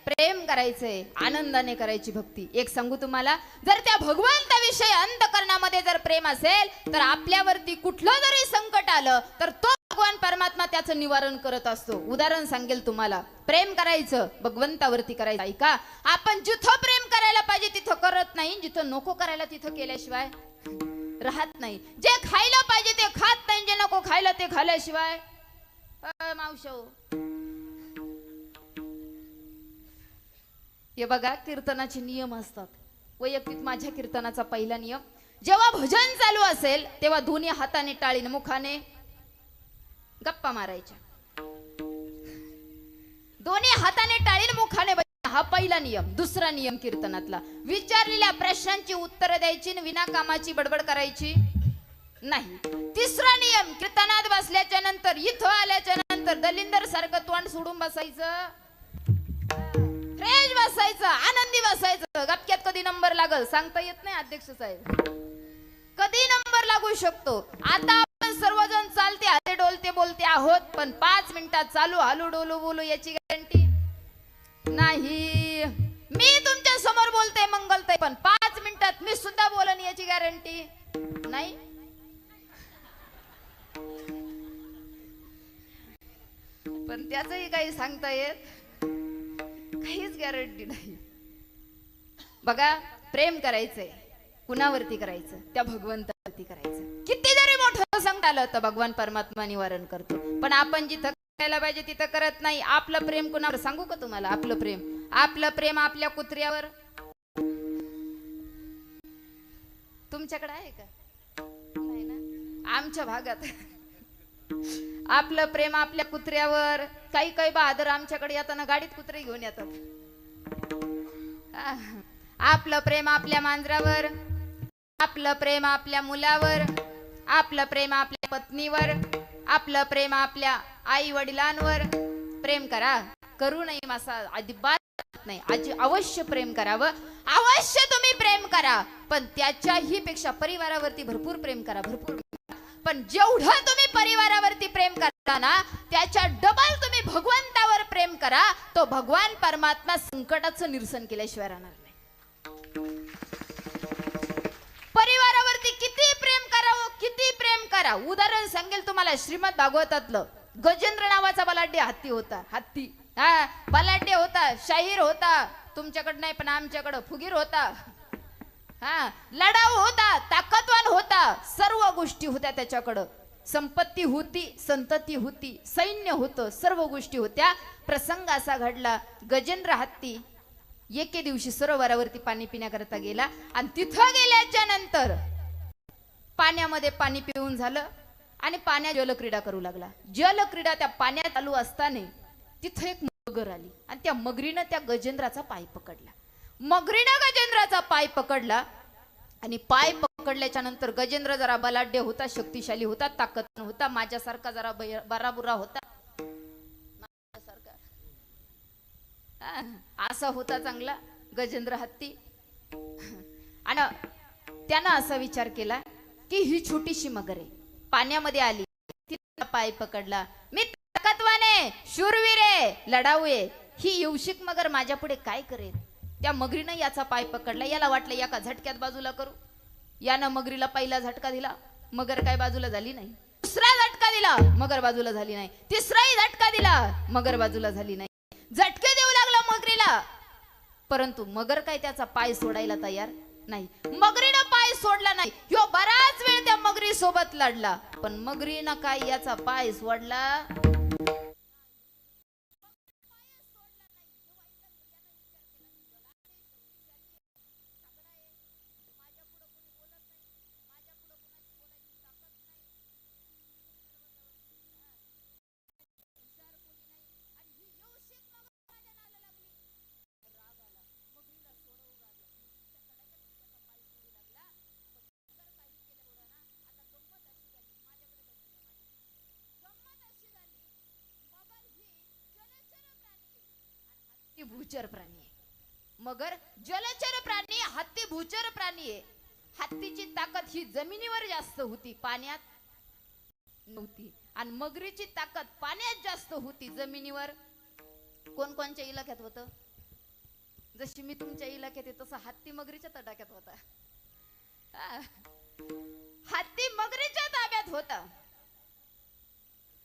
प्रेम करायचंय, आनंदाने करायची भक्ती. एक सांगू तुम्हाला, जर त्या भगवंताविषयी अंतःकरणामध्ये जर प्रेम असेल तर आपल्यावरती कुठलं जरी संकट आलं तर तो भगवान परमात्मा त्याचं निवारण करत असतो. उदाहरण सांगेल तुम्हाला. प्रेम करायचं भगवंतावरती करायचं. ऐका, आपण जिथं प्रेम करायला पाहिजे तिथं करत नाही, जिथं नको करायला तिथं केल्याशिवाय राहत नाही. जे खायला पाहिजे ते खात नाही, जे नको खायला ते खाल्ल्याशिवाय मावशो. हे बघा, कीर्तनाचे नियम असतात. वैयक्तिक माझ्या कीर्तनाचा पहिला नियम, जेव्हा भजन चालू असेल तेव्हा दोन्ही हाताने टाळीने मुखाने गप्पा मारायच्या. दोन्ही हाताने टाळीने मुखाने, हा पहिला नियम. दुसरा नियम कीर्तनातला, विचारलेल्या प्रश्नांची उत्तर द्यायची, विनाकामाची बडबड करायची नाही. तिसरा नियम, कीर्तनात बसल्याच्या नंतर, इथं आल्याच्या नंतर दलिंदर सारखं तोंड सोडून बसायचं, फ्रेश बसायचं, आनंदी बसायचं. गपक्यात कधी नंबर लागल सांगता येत नाही अध्यक्ष साहेब, कधी नंबर लागू शकतो. आता आपण सर्वजण चालते हाते डोलते बोलते आहोत, पण 5 मिनिटात चालू हालू डोलू बोलू याची गॅरंटी नाही. मी तुमच्या समोर बोलते मंगलताई, पण 5 मिनिटात मी सुद्धा बोलन याची गॅरंटी नाही. पण त्याचंही काही सांगता येत, काहीच गॅरंटी नाही. बघा, प्रेम करायचंय कुणावरती करायचं? त्या भगवंतावरती करायचं. किती जरी मोठं संकट आलं तर भगवान परमात्मा निवारण करतो. पण आपण जिथं करायला पाहिजे तिथं करत नाही. आपलं प्रेम कुणावर सांगू का तुम्हाला? आपलं प्रेम आपल्या कुत्र्यावर. तुमच्याकडे आहे का? नाही ना. आमच्या भागात आपलं प्रेम आपल्या कुत्र्यावर. काही बहादर आमच्याकडे येताना गाडीत कुत्रे घेऊन येतात. आपलं प्रेम आपल्या मांजरावर, आपलं प्रेम आपल्या मुलावर, आपलं प्रेम आपल्या पत्नीवर, आपलं प्रेम आपल्या आई वडिलांवर. प्रेम करा, करू नाही मासा अजिबात नाही. अवश्य प्रेम करावं, अवश्य तुम्ही प्रेम करा, पण त्याच्याही पेक्षा परिवारावरती भरपूर प्रेम करा, भरपूर. पण जेवढं तुम्ही परिवारावरती प्रेम करता ना, त्याच्या डबल तुम्ही भगवंतावर प्रेम करा. तो भगवान परमात्मा संकटाचं निरसन केल्याशिवाय राहणार नाही. परिवारावरती किती प्रेम करावं, किती प्रेम करा. उदाहरण सांगेल तुम्हाला, श्रीमद भागवतातलं. गजेंद्र नावाचा बलाढ्य हत्ती होता. हत्ती, हा, बलाढ्य होता, शाहीर होता. तुमच्याकडे नाही पण आमच्याकडे फुगीर होता. हा, लढाऊ होता, ताकदवान होता, सर्व गोष्टी होत्या त्याच्याकडं. संपत्ती होती, संतती होती, सैन्य होतं, सर्व गोष्टी होत्या. प्रसंग असा घडला, गजेंद्र हत्ती एके दिवशी सरोवरावरती पाणी पिण्याकरता गेला, आणि तिथं गेल्याच्या नंतर पाण्यामध्ये पाणी पिऊन झालं आणि पाण्यात जलक्रीडा करू लागला. जलक्रीडा त्या पाण्यात चालू असताना तिथं एक मगर आली आणि त्या मगरीनं त्या गजेंद्राचा पाय पकडला. मगरीनं गजेंद्राचा पाय पकडला आणि पाय पकडल्याच्या नंतर गजेंद्र जरा बलाढ्य होता, शक्तिशाली होता, ताकदवान होता, माझ्यासारखा जरा बराबुरा होता, असा होता चांगला गजेंद्र हत्ती. आणि त्यानं असा विचार केला की ही छोटीशी मगर आहे, पाण्यामध्ये आली, तिचा पाय पकडला, मी ताकदवान आहे, शूरवीर आहे, लढाऊ आहे, ही येवशिक मगर माझ्या पुढे काय करेल? त्या मगरीनं याचा पाय पकडला. याला वाटलं एका झटक्यात बाजूला करू. यानं मगरीला पहिला झटका दिला, मगर काय बाजूला झाली नाही. दुसरा झटका दिला, मगर बाजूला झाली नाही. तिसराही झटका दिला, मगर बाजूला झाली नाही. झटके देऊ लागला मगरीला, परंतु मगर काय त्याचा पाय सोडायला तयार नाही. मगरीनं पाय सोडला नाही. ह्यो बराच वेळ त्या मगरी सोबत लढला, पण मगरीनं काय याचा पाय सोडला भूचर प्राणी आहे. मगर जलचर प्राणी, हत्ती भूचर प्राणी आहे. हत्तीची ताकद ही जमिनीवर जास्त होती, पाण्यात नव्हती. आणि मगरीची ताकद पाण्यात जास्त होती, जमिनीवर. कोणकोणच्या इलाक्यात होतं? जशी मी तुमच्या इलाक्यात आहे तसा हत्ती मगरीच्या तडाख्यात होता. हा. हत्ती मगरीच्या ताब्यात होता.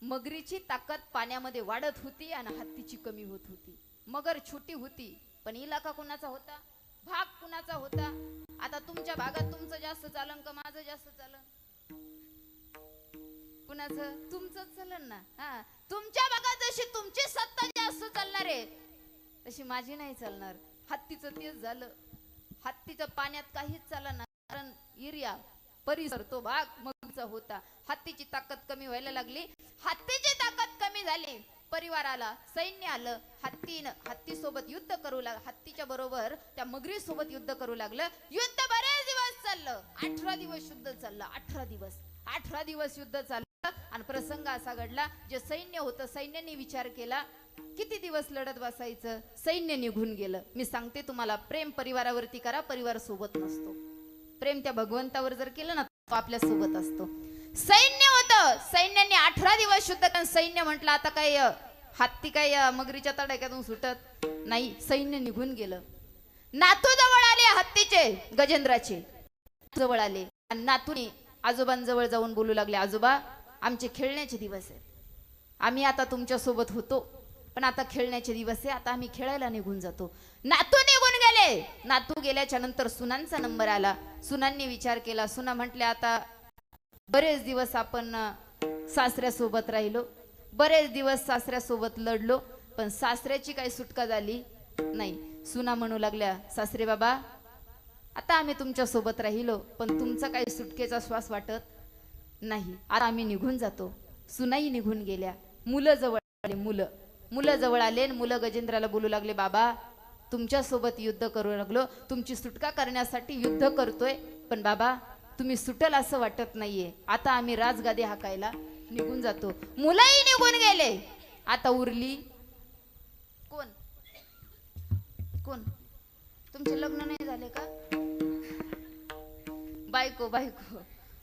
मगरीची ताकद पाण्यामध्ये वाढत होती आणि हत्तीची कमी होत होती. मगर छोटी होती पण इलाका कुणाचा होता, भाग कुणाचा होता. आता तुमच्या भागात तुमचं जास्त चालन का माझं जास्त चालन? कुणाचं? तुमचंच चालन ना. हा, तुमच्या भागात जशी तुमची सत्ता जास्त चालणार आहे तशी माझी नाही चालणार. हत्तीचं तेच झालं. हत्तीचं पाण्यात काहीच चालणार नाही, कारण एरिया परिसर तो भाग मगरीचा होता. हत्तीची ताकद कमी व्हायला लागली. हत्तीची ताकद कमी झाली, परिवार आला, सैन्य आलं. हत्ती सोबत युद्ध करू लागलं. हत्तीच्या बरोबर त्या मगरी सोबत युद्ध करू लागलं. युद्ध बरेच दिवस चाललं. 18 दिवस युद्ध चाललं. 18 दिवस युद्ध चाललं. आणि प्रसंग असा घडला, जे सैन्य होतं सैन्याने विचार केला किती दिवस लढत बसायचं. सैन्य निघून गेलं. मी सांगते तुम्हाला, प्रेम परिवारावरती करा, परिवार सोबत नसतो. प्रेम त्या भगवंतावर जर केलं ना तो आपल्या सोबत असतो. सैन्य होतं, सैन्याने 18 दिवस युद्ध केलं. सैन्य म्हटलं आता काय हत्ती काय मगरीच्या तडाख्यातून सुटत नाही. सैन्य निघून गेलं. नातू जवळ आले हत्तीचे, गजेंद्राचे जवळ आले आणि नातूने आजोबांजवळ जाऊन बोलू लागले, आजोबा आमचे खेळण्याचे दिवस आहेत. आम्ही आता तुमच्या सोबत होतो पण आता खेळण्याचे दिवस आहे, आता आम्ही खेळायला निघून जातो. नातू निघून गेले. नातू गेल्याच्या नंतर सुनांचा नंबर आला. सुनांनी विचार केला. सुना म्हटल्या, आता बरेच दिवस आपण सासऱ्यासोबत राहिलो, बरेच दिवस सासऱ्यासोबत लढलो, पण सासऱ्याची काही सुटका झाली नाही. सुना म्हणू लागल्या, सासरे बाबा आता आम्ही तुमच्या सोबत राहिलो पण तुमचा काही सुटकेचा श्वास वाटत नाही, आता आम्ही निघून जातो. सुनाई निघून गेल्या. मुलं जवळ आले. मुलं जवळ आले. मुलं गजेंद्राला बोलू लागले, बाबा तुमच्या सोबत युद्ध करू लागलो, तुमची सुटका करण्यासाठी युद्ध करतोय, पण बाबा तुम्ही सुटल असं वाटत नाहीये, आता आम्ही राजगादी हाकायला निघून जातो. मुलंही निघून गेले. आता उरली कोण? तुमचे लग्न नाही झाले का?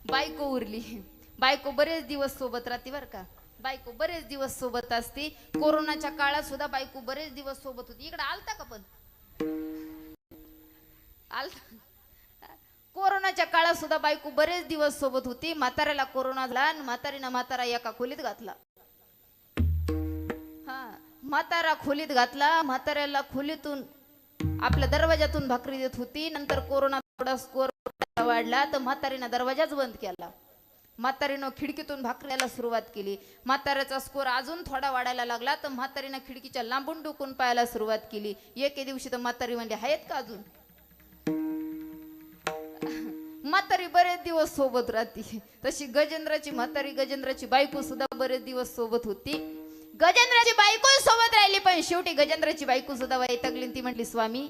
बायको उरली. बायको बरेच दिवस सोबत राहते बर का. बायको बरेच दिवस सोबत असते. कोरोनाच्या काळात सुद्धा बायको बरेच दिवस सोबत होती. इकडे आलता का? पण कोरोनाच्या काळात सुद्धा बायको बरेच दिवस सोबत होती. म्हाताऱ्याला कोरोना झाला आणि म्हातारा एका खोलीत घातला. म्हातारा खोलीत घातला. म्हाताऱ्याला खोलीतून आपल्या दरवाजातून भाकरी देत होती. नंतर कोरोना थोडा स्कोर वाढला तर म्हातारीनं दरवाजाच बंद केला. म्हातारीनं खिडकीतून भाकरी द्यायला सुरुवात केली. म्हाताऱ्याचा स्कोर अजून थोडा वाढायला लागला तर म्हातारीनं खिडकीच्या लांबून डुकून पाहायला सुरुवात केली. एके दिवशी तर म्हातारी म्हणजे आहेत का अजून? म्हातारी बरेच दिवस सोबत राहते. तशी गजेंद्राची म्हातारी, गजेंद्राची बायको सुद्धा बरेच दिवस सोबत होती. गजेंद्राची बायको सोबत राहिली पण शेवटी गजेंद्राची बायको सुद्धा वैतागली. ती म्हटली, स्वामी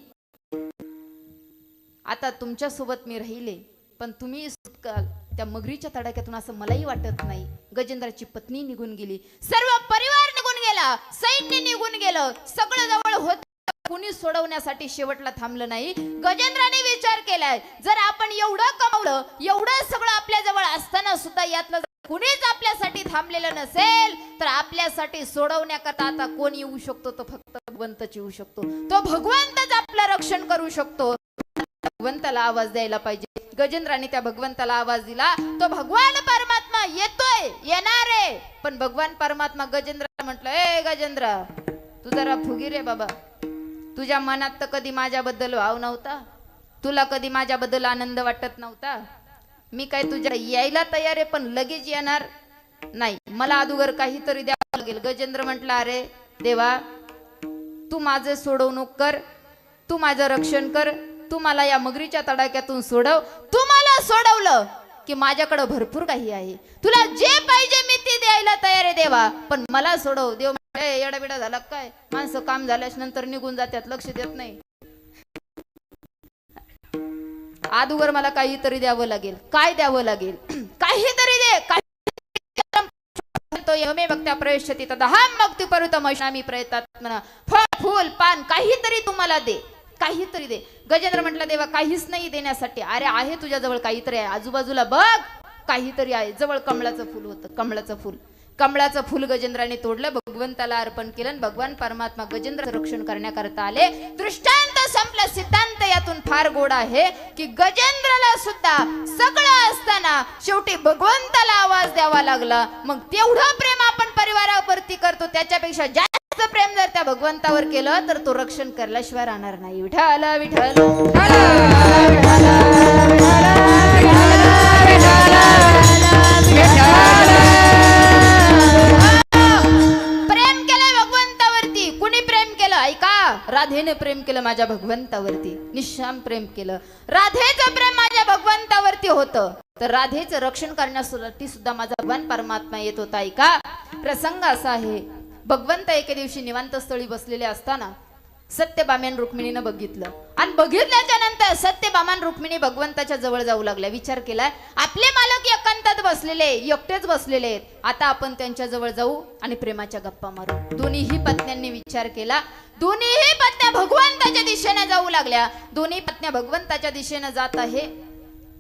आता तुमच्या सोबत मी राहिले पण तुम्ही सुटकाल त्या मगरीच्या तडाख्यातून असं मलाही वाटत नाही. गजेंद्राची पत्नी निघून गेली. सर्व परिवार निघून गेला. सैन्य निघून गेलं. सगळं जवळ होत, कुणी सोडवण्यासाठी शेवटला थांबलं नाही. गजेंद्राने विचार केलाय, जर आपण एवढं कमवलं, एवढं सगळं आपल्या जवळ असताना सुद्धा यातलं कुणीच आपल्यासाठी थांबलेलं नसेल तर आपल्यासाठी सोडवण्याकरता आता कोण येऊ शकतो? तो फक्त भगवंतच येऊ शकतो. तो भगवंतच आपलं रक्षण करू शकतो. भगवंताला आवाज द्यायला पाहिजे. गजेंद्राने त्या भगवंताला आवाज दिला. तो भगवान परमात्मा येतोय, येणार आहे. पण भगवान परमात्मा गजेंद्राला म्हटलं, ए गजेंद्र तू जरा फुगीर रे बाबा. तुझ्या मनात तर कधी माझ्याबद्दल भाव नव्हता, तुला कधी माझ्याबद्दल आनंद वाटत नव्हता. मी काय तुझ्या यायला तयार आहे पण लगेच येणार नाही, मला अगोदर काहीतरी द्यावं लागेल. गजेंद्र म्हटला, अरे देवा तू माझे सोडवणूक कर, तू माझं रक्षण कर, तू मला या मगरीच्या तडाख्यातून सोडव. तू मला सोडवलं की माझ्याकडे भरपूर काही आहे, तुला जे पाहिजे मी ते द्यायला तयार आहे देवा, पण मला सोडव. देव म्हणे, येडाबिडा झाला काय? माणसं काम झाल्याच नंतर निघून जातात, लक्ष देत नाही. अगोदर मला काहीतरी द्यावं लागेल. काय द्यावं लागेल? काहीतरी दे. यमे भक्त्या प्रवेशती तदहं भक्ती परुतमशामी प्रयत्नात्मना. फळ फूल पान काहीतरी तुम्हाला दे, काहीतरी दे. गजेंद्र म्हटला, देवा काहीच नाही देण्यासाठी. अरे आहे तुझ्या जवळ काहीतरी आहे, आजूबाजूला बघ काहीतरी आहे. जवळ कमळाचं फूल होतं. कमळाचं फूल कमळाचं फुल गजेंद्राने तोडलं, भगवंताला अर्पण केलं आणि भगवान परमात्मा गजेंद्र रक्षण करण्याकरता आले. दृष्टांत संपला, सिद्धांत यातून फार गोड आहे की गजेंद्राला सुद्धा सगळं असताना शेवटी भगवंताला आवाज द्यावा लागला. मग तेवढं प्रेम आपण परिवारावरती करतो, त्याच्यापेक्षा जास्त प्रेम जर त्या भगवंतावर केलं तर तो रक्षण करल्याशिवाय राहणार नाही. विठ्ठल विठ्ठल प्रेम केलं भगवंतावरती. कुणी प्रेम केलं? ऐका, राधेने प्रेम केलं माझ्या भगवंतावरती, निश्काम प्रेम केलं. राधेचं प्रेम माझ्या भगवंतावरती होतं, तर राधेचं रक्षण करण्यासाठी सुद्धा माझा भगवान परमात्मा येत होता. ऐका, प्रसंग असा आहे, भगवंत एके दिवशी निवांत स्थळी बसलेले असताना सत्यभामेन रुक्मिणीनं बघितलं आणि बघितल्याच्या नंतर सत्यभामान रुक्मिणी भगवंताच्या जवळ जाऊ लागल्या. विचार केलाय, आपले मालक एकांतात बसलेले, एकटेच बसलेले आहेत, आता आपण त्यांच्या जवळ जाऊ आणि प्रेमाच्या गप्पा मारू. दोन्हीही पत्न्यांनी विचार केला. दोन्हीही पत्न्या भगवंताच्या दिशेने जाऊ लागल्या. दोन्ही पत्न्या भगवंताच्या दिशेने जात आहे,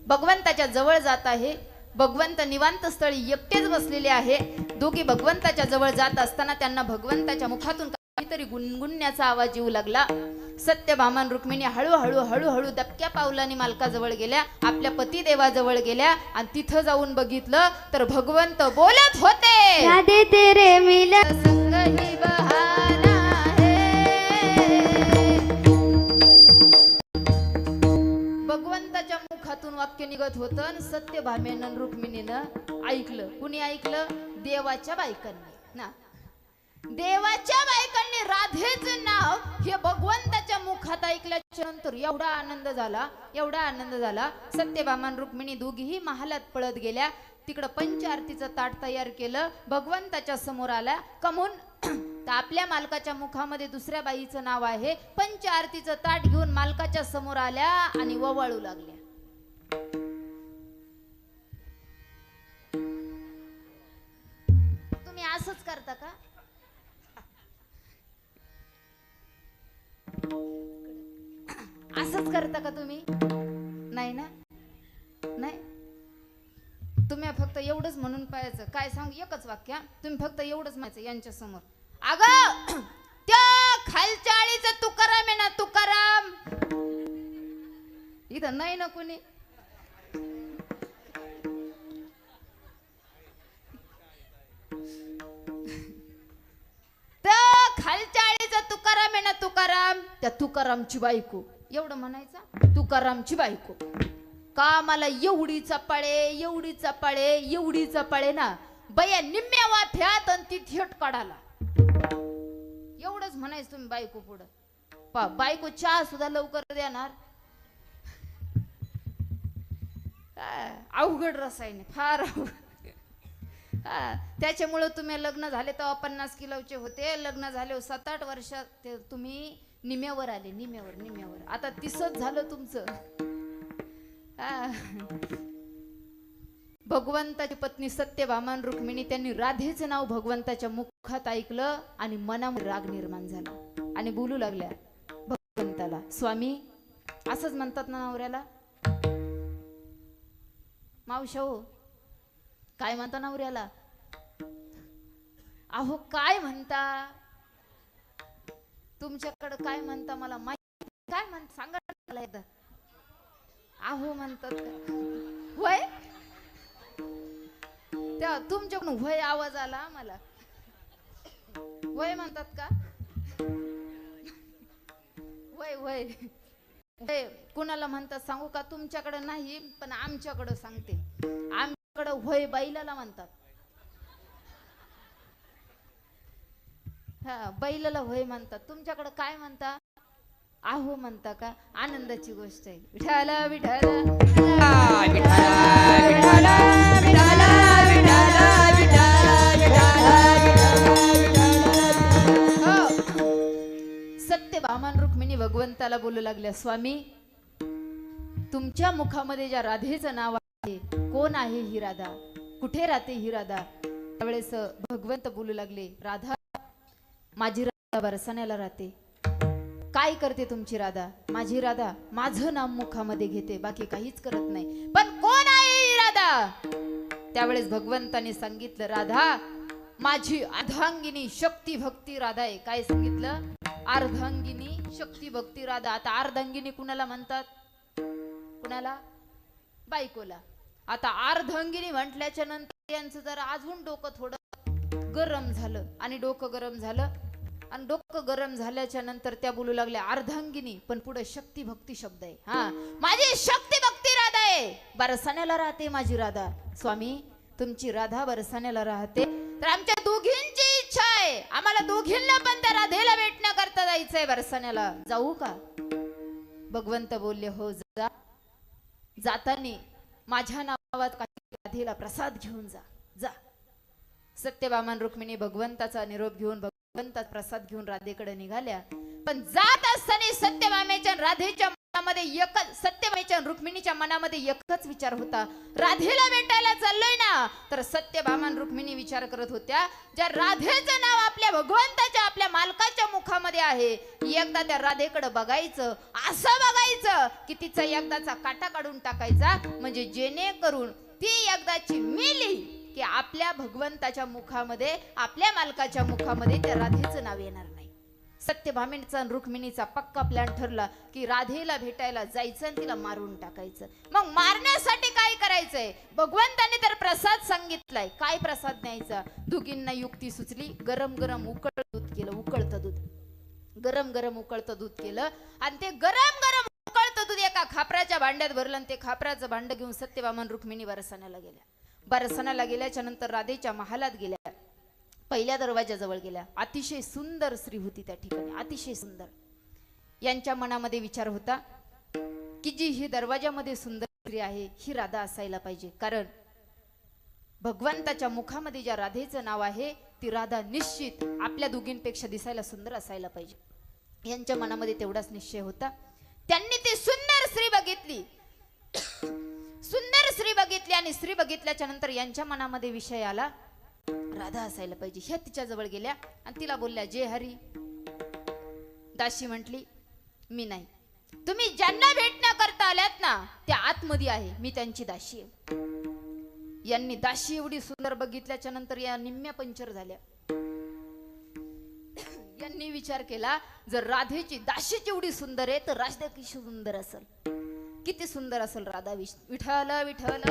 भगवंताच्या जवळ जात आहे. भगवंत निवांत स्थळी एकटेच बसलेले आहे. दोघी भगवंताच्या जवळ जात असताना त्यांना भगवंताच्या मुखातून काहीतरी गुणगुणण्याचा आवाज येऊ लागला. सत्यभामान रुक्मिणी हळूहळू हळूहळू दबक्या पावलांनी मालकाजवळ गेल्या, आपल्या पतिदेवाजवळ गेल्या आणि तिथं जाऊन बघितलं तर भगवंत बोलत होते. राधे तेरे मिलन संग ही बहाना है. भगवंताच्या मुखातून वाक्य निघत होतं आणि सत्यभामेनं रुक्मिणीनं ऐकलं. कुणी ऐकलं? देवाच्या बायकांनी ना. देवाच्या बायकांनी राधेचं नाव हे भगवंताच्या मुखात ऐकल्याच्या नंतर एवढा आनंद झाला, एवढा आनंद झाला. सत्यभामान रुक्मिणी दोघीही महालात पळत गेल्या. तिकडं पंच आरतीचं ताट तयार केलं, भगवंताच्या समोर आल्या. कमून तर आपल्या मालकाच्या मुखामध्ये दुसऱ्या बाईचं नाव आहे. पंच आरतीचं ताट घेऊन मालकाच्या समोर आल्या आणि ववाळू लागल्या. तुम्ही असंच करता का? असंच करता का तुम्ही? नाही ना, नाही. तुम्ही फक्त एवढंच म्हणून पाहायचं. काय सांग, एकच वाक्य, तुम्ही फक्त एवढंच म्हणायचं यांच्या समोर. अगं त्या खालच्या आळीचं तुकाराम आहे ना, तुकाराम. इथं नाही ना कुणी. खालच्या आळीचा तुकाराम आहे ना, तुकाराम. त्या तुकारामची बायको, एवढं म्हणायचं, तुकारामची बायको. का मला एवढी चपाळे, एवढी चपाळे, एवढी चपाळे ना बया, निम्म्या वाफ्यात आणि ती थेट काढाला. एवढंच म्हणायचं तुम्ही बायको पुढं. बायको चहा सुद्धा लवकर देणार. अवघड रसायन, फार अवघड. त्याच्यामुळे तुम्ही लग्न झाले तेव्हा 50 किलोचे होते, लग्न झाले 7-8 वर्षात ते तुम्ही निम्यावर आले, निम्यावर. आता 30च झालं तुमचं. भगवंताची पत्नी सत्यभामान रुक्मिणी, त्यांनी राधेचं नाव भगवंताच्या मुखात ऐकलं आणि मनामध्ये राग निर्माण झाला आणि बोलू लागल्या भगवंताला. स्वामी, असंच म्हणतात ना नवऱ्याला? मावशा हो, काय म्हणता नवऱ्याला? अहो काय म्हणता तुमच्याकडे, काय म्हणता मला माहिती, काय म्हणता सांगा मला एकदा. अहो म्हणतात का? होय, तेव्हा तुमच्याकडून होय आवाज आला मला. होय म्हणतात का? होय होय होय. कुणाला म्हणतात सांगू का? तुमच्याकडे नाही पण आमच्याकडे सांगते. आमच्याकडे होय बैलाला म्हणतात. हा, बैलाला होय म्हणतात. तुमच्याकडे काय म्हणता? आहो म्हणता का? आनंदाची गोष्ट आहे. विठाला विठाला सत्यभामान रुक्मिणी भगवंताला बोलू लागल्या, स्वामी, तुमच्या मुखामध्ये ज्या राधेचं नाव आहे, कोण आहे ही राधा? कुठे राहते ही राधा? त्यावेळेस भगवंत बोलू लागले, राधा, माझी राधा बरसाण्याला राहते. काय करते तुमची राधा? माझी राधा माझं नाम मुखामध्ये घेते, बाकी काहीच करत नाही. पण कोण आहे ही राधा? त्यावेळेस भगवंताने सांगितलं, राधा, माझी अर्धांगिनी शक्ती भक्ती राधा आहे. काय सांगितलं? अर्धांगिनी शक्ती भक्ती राधा. आता अर्धांगिनी कुणाला म्हणतात? कुणाला? बायकोला. आता अर्धांगिनी म्हटल्याच्या नंतर यांचं जरा अजून डोकं थोडं गरम झालं. आणि डोकं गरम झालं आणि डोकं गरम झाल्याच्या नंतर त्या बोलू लागल्या अर्धांगिनी, पण पुढे शक्ती भक्ती शब्द आहे. हा, माझी शक्ती भक्ती राधा आहे. बरसाण्याला राहते माझी राधा. स्वामी, तुमची राधा बरसाण्याला राहते, तर आमच्या दोघींची इच्छा आहे, आम्हाला दोघींना पण त्या राधेला भेटण्याकरता जायचंय बरसाण्याला. जाऊ का? भगवंत बोलले हो जा. जातानी माझ्या नावात काही राधेला प्रसाद घेऊन जा. जा. सत्यभामा रुक्मिणी भगवंताचा निरोप घेऊन भगवंतात प्रसाद घेऊन राधेकडे निघाल्या. पण जात असताना सत्यभामेच्या राधेच्या मनामध्ये एकच, सत्यभामेच्या रुक्मिणीच्या मनामध्ये एकच विचार होता, राधेला भेटायला चाललोय ना. तर सत्यभामा रुक्मिणी विचार करत होत्या, ज्या राधेचं नाव आपल्या भगवंताच्या, आपल्या मालकाच्या मुखामध्ये आहे, एकदा त्या राधेकडे बघायचं, असं बघायचं की तिचा एकदाचा काटा काढून टाकायचा, म्हणजे जेणेकरून ती एकदाची मिली की आपल्या भगवंताच्या मुखामध्ये, आपल्या मालकाच्या मुखामध्ये त्या राधेचं नाव येणार नाही. सत्यभामेचा आणि रुक्मिणीचा पक्का प्लॅन ठरला की राधेला भेटायला जायचं आणि तिला मारून टाकायचं. मग मारण्यासाठी काय करायचंय? भगवंताने तर प्रसाद सांगितलाय. काय प्रसाद न्यायचा? दोघींना युक्ती सुचली. गरम गरम उकळत दूध केलं. उकळतं दूध, गरम गरम उकळतं दूध केलं आणि ते गरम गरम उकळतं दूध एका खापराच्या भांड्यात भरलं आणि ते खापराचं भांड घेऊन सत्यभामा आणि रुक्मिणी बरसाण्याला गेल्या. बरसाण्याला गेल्याच्या नंतर राधेच्या महालात गेल्या. पहिल्या दरवाजाजवळ गेल्या. अतिशय सुंदर स्त्री होती त्या ठिकाणी, अतिशय सुंदर. यांच्या मनामध्ये विचार होता की जी ही दरवाजामध्ये सुंदर स्त्री आहे ही राधा असायला पाहिजे, कारण भगवंताच्या मुखामध्ये ज्या राधेचं नाव आहे ती राधा निश्चित आपल्या दोघींपेक्षा दिसायला सुंदर असायला पाहिजे. यांच्या मनामध्ये तेवढाच निश्चय होता. त्यांनी ती सुंदर स्त्री बघितली. सुंदर स्त्री बघितली आणि स्त्री बघितल्याच्या नंतर यांच्या मनामध्ये विषय आला, राधा असायला पाहिजे. ह्या तिच्या जवळ गेल्या आणि तिला बोलल्या, जय हरी. दाशी म्हटली, मी नाही. तुम्ही ज्यांना भेटण्याकरता आल्यात ना त्या आतमध्ये आहे, मी त्यांची दाशी आहे. यांनी दाशी एवढी सुंदर बघितल्याच्या नंतर या निम्म्या पंचर झाल्या. यांनी विचार केला, जर राधेची दाशीच एवढी सुंदर आहे तर राधा किती सुंदर असेल, किती सुंदर असेल राधा. विठ्ठल विठ्ठल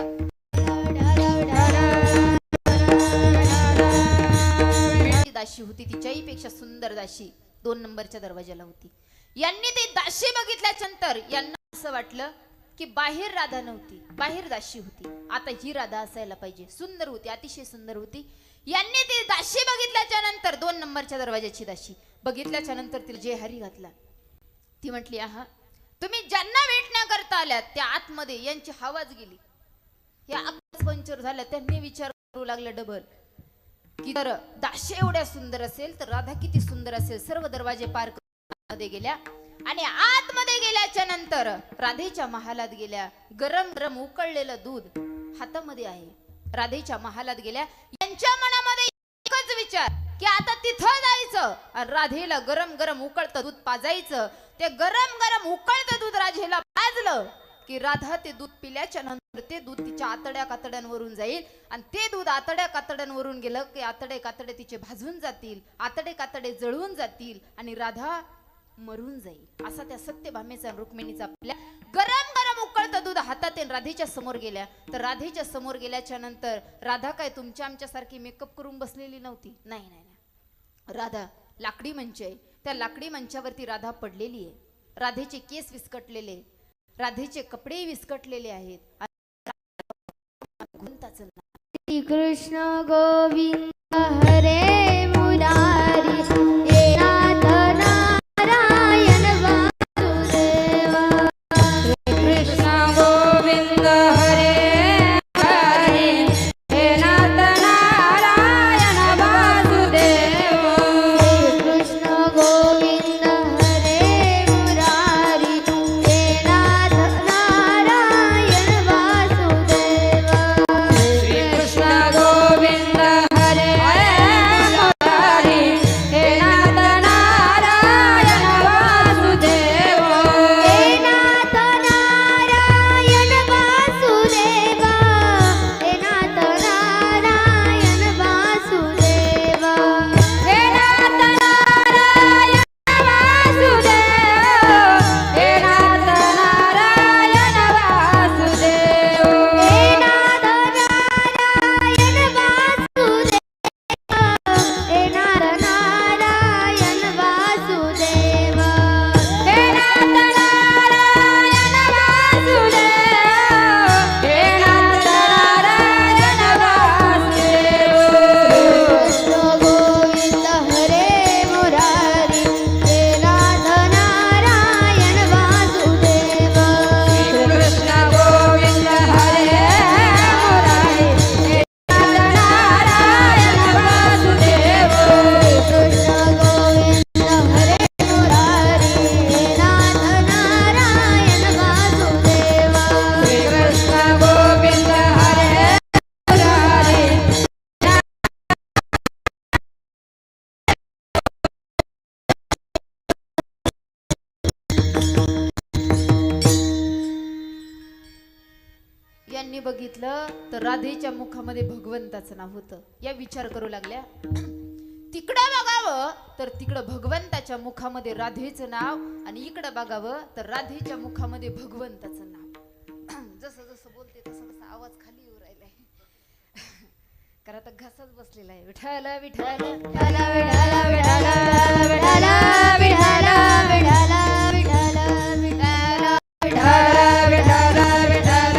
दाशी होती, तिच्याही पेक्षा सुंदर दाशी 2 नंबरच्या दरवाजाला होती. यांनी ती दाशी बघितल्याच्या नंतर यांना असं वाटलं की बाहेर राधा नव्हती, बाहेर दाशी होती. आता ही राधा असायला पाहिजे. सुंदर होती, अतिशय सुंदर होती. यांनी ती दाशी बघितल्याच्या नंतर 2 नंबरच्या दरवाजाची दाशी बघितल्याच्या नंतर तिला जय हरी घातला. ती म्हटली, आहा, तुम्ही ज्यांना भेटण्याकरता आल्यात त्या आतमध्ये. यांची हवाच गेली, या आकाश पंचर झाल्या. त्यांनी विचार करू लागले डबल की तर दाशी एवढ्या सुंदर असेल तर राधा किती सुंदर असेल. सर्व दरवाजे पार मध्ये गेल्या आणि आतमध्ये गेल्याच्या नंतर राधेच्या महालात गेल्या. गरम गरम उकळलेलं दूध हातामध्ये आहे. राधेच्या महालात गेल्या. यांच्या मनामध्ये एकच विचार की आता तिथं जायचं आणि राधेला गरम गरम उकळतं दूध पाजायचं. ते गरम गरम उकळतं दूध राधेला पाजलं की राधा ते दूध पिल्याच्या नंतर ते दूध तिच्या आतड्या कातड्यांवरून जाईल आणि ते दूध आतड्या कातड्यांवरून गेलं की आतडे कातडे तिचे भाजून जातील, आतडे कातडे जळून जातील आणि राधा मरून जाईल. असा त्या सत्यभामेचा रुक्मिणीचा आपल्या गरम गरम उकळतं दूध हातात राधेच्या समोर गेल्या. तर राधेच्या समोर गेल्याच्या नंतर राधा काय तुमच्या आमच्यासारखी मेकअप करून बसलेली नव्हती. नाही नाही नाही, राधा लाकडी मंच आहे. त्या लाकडी मंचावरती राधा पडलेली आहे. राधेचे केस विस्कटलेले, राधेचे कपडे विस्कटलेले आहेत. श्री कृष्ण गोविंद हरे मुरारी हे नाथ नारायण वासुदेव. कृष्ण गोविंद हरे हरे हे नाथ नारायण वासुदेव. कृष्ण गोविंद हरे मुरारी हे नाथ नारायण वासुदेव. श्री कृष्ण गोविंद हरे हरे यांनी बघितलं तर राधेच्या मुखामध्ये भगवंताचं नाव होतं. या विचार करू लागल्या, तिकडं बघावं तर तिकडं भगवंताच्या मुखामध्ये राधेचं नाव, आणि इकडं बघावं तर राधेच्या मुखामध्ये भगवंताचं नाव. जसं जसं बोलते तसं तसा आवाज खाली येऊ राहिलाय. कारण आता घसाच बसलेला आहे. विठ्ठल विठ्ठल विठ्ठल विठ्ठल विठ्ठल विठ्ठल विठ्ठल विठ्ठल विठ्ठल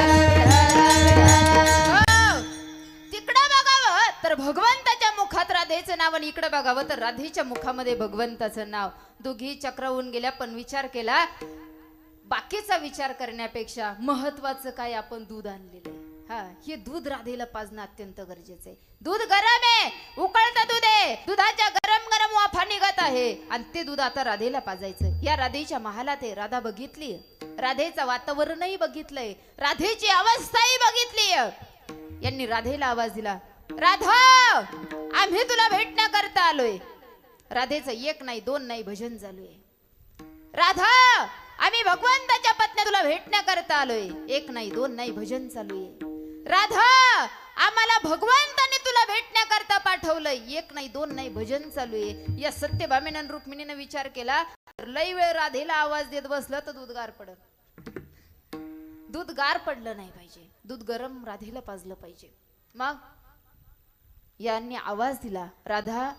तिकडं बघावं तर भगवंताच्या मुखात राधेचं नाव, आणि इकडं बघावं तर राधेच्या मुखामध्ये भगवंताचं नाव. दोघी चक्र होऊन गेल्या, पण विचार केला बाकीचा विचार करण्यापेक्षा महत्वाचं काय, आपण दूध आणलेलं आहे. हा, हे दूध राधेला पाजणं अत्यंत गरजेचं आहे. दूध गरम आहे, उकळतं दूध आहे, दुधाच्या गरम गरम वाफा निघत आहे, आणि ते दूध आता राधेला पाजायचं. या राधेच्या महालात आहे. राधा बघितली, राधेचं वातावरणही बघितलंय, राधेची अवस्थाही बघितली. यांनी राधेला आवाज दिला, राधा आम्ही तुला भेटण्याकरता आलोय. राधेचं एक नाही दोन नाही भजन चालू आहे. राधा आम्ही भगवंताच्या पत्न्या तुला भेटण्याकरता आलोय. एक नाही दोन नाही भजन चालू आहे. राधा आम्हाला भगवंताने तुला भेटण्याकरता पाठवलंय. एक नाही दोन नाही भजन चालू आहे. या सत्यभामेनं रुक्मिणीनं विचार केला, लई वेळ राधेला आवाज देत बसलं तर दूध गार पडत. दूध गार पडलं नाही पाहिजे, दूध गरम राधेला पाजलं पाहिजे. मग यांनी आवाज दिला, राधा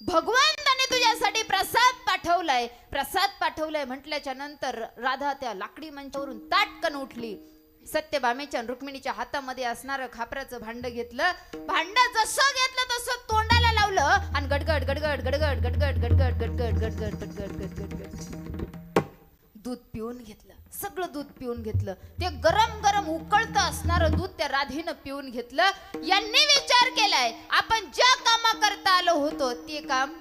भगवंताने तुझ्यासाठी प्रसाद पाठवलाय. प्रसाद पाठवलाय म्हटल्याच्या नंतर राधा त्या लाकडी मंचावरून ताटकन उठली. सत्यभामेच्या रुक्मिणीच्या हातामध्ये असणारं खापराचं भांड घेतलं. भांड जसं घेतलं तसं तोंडाला लावलं आणि गडगड गडगड गडगड गडगड गडगड गडगड गडगड गडगड गडगड गडगड दूध पिऊन घेतलं. सगळं दूध पिऊन घेतलं. ते गरम गरम उकळतं असणारं दूध त्या राधेनं पिऊन घेतलं. यांनी विचार केलाय, आपण ज्या कामाकरता आलो होतो ते काम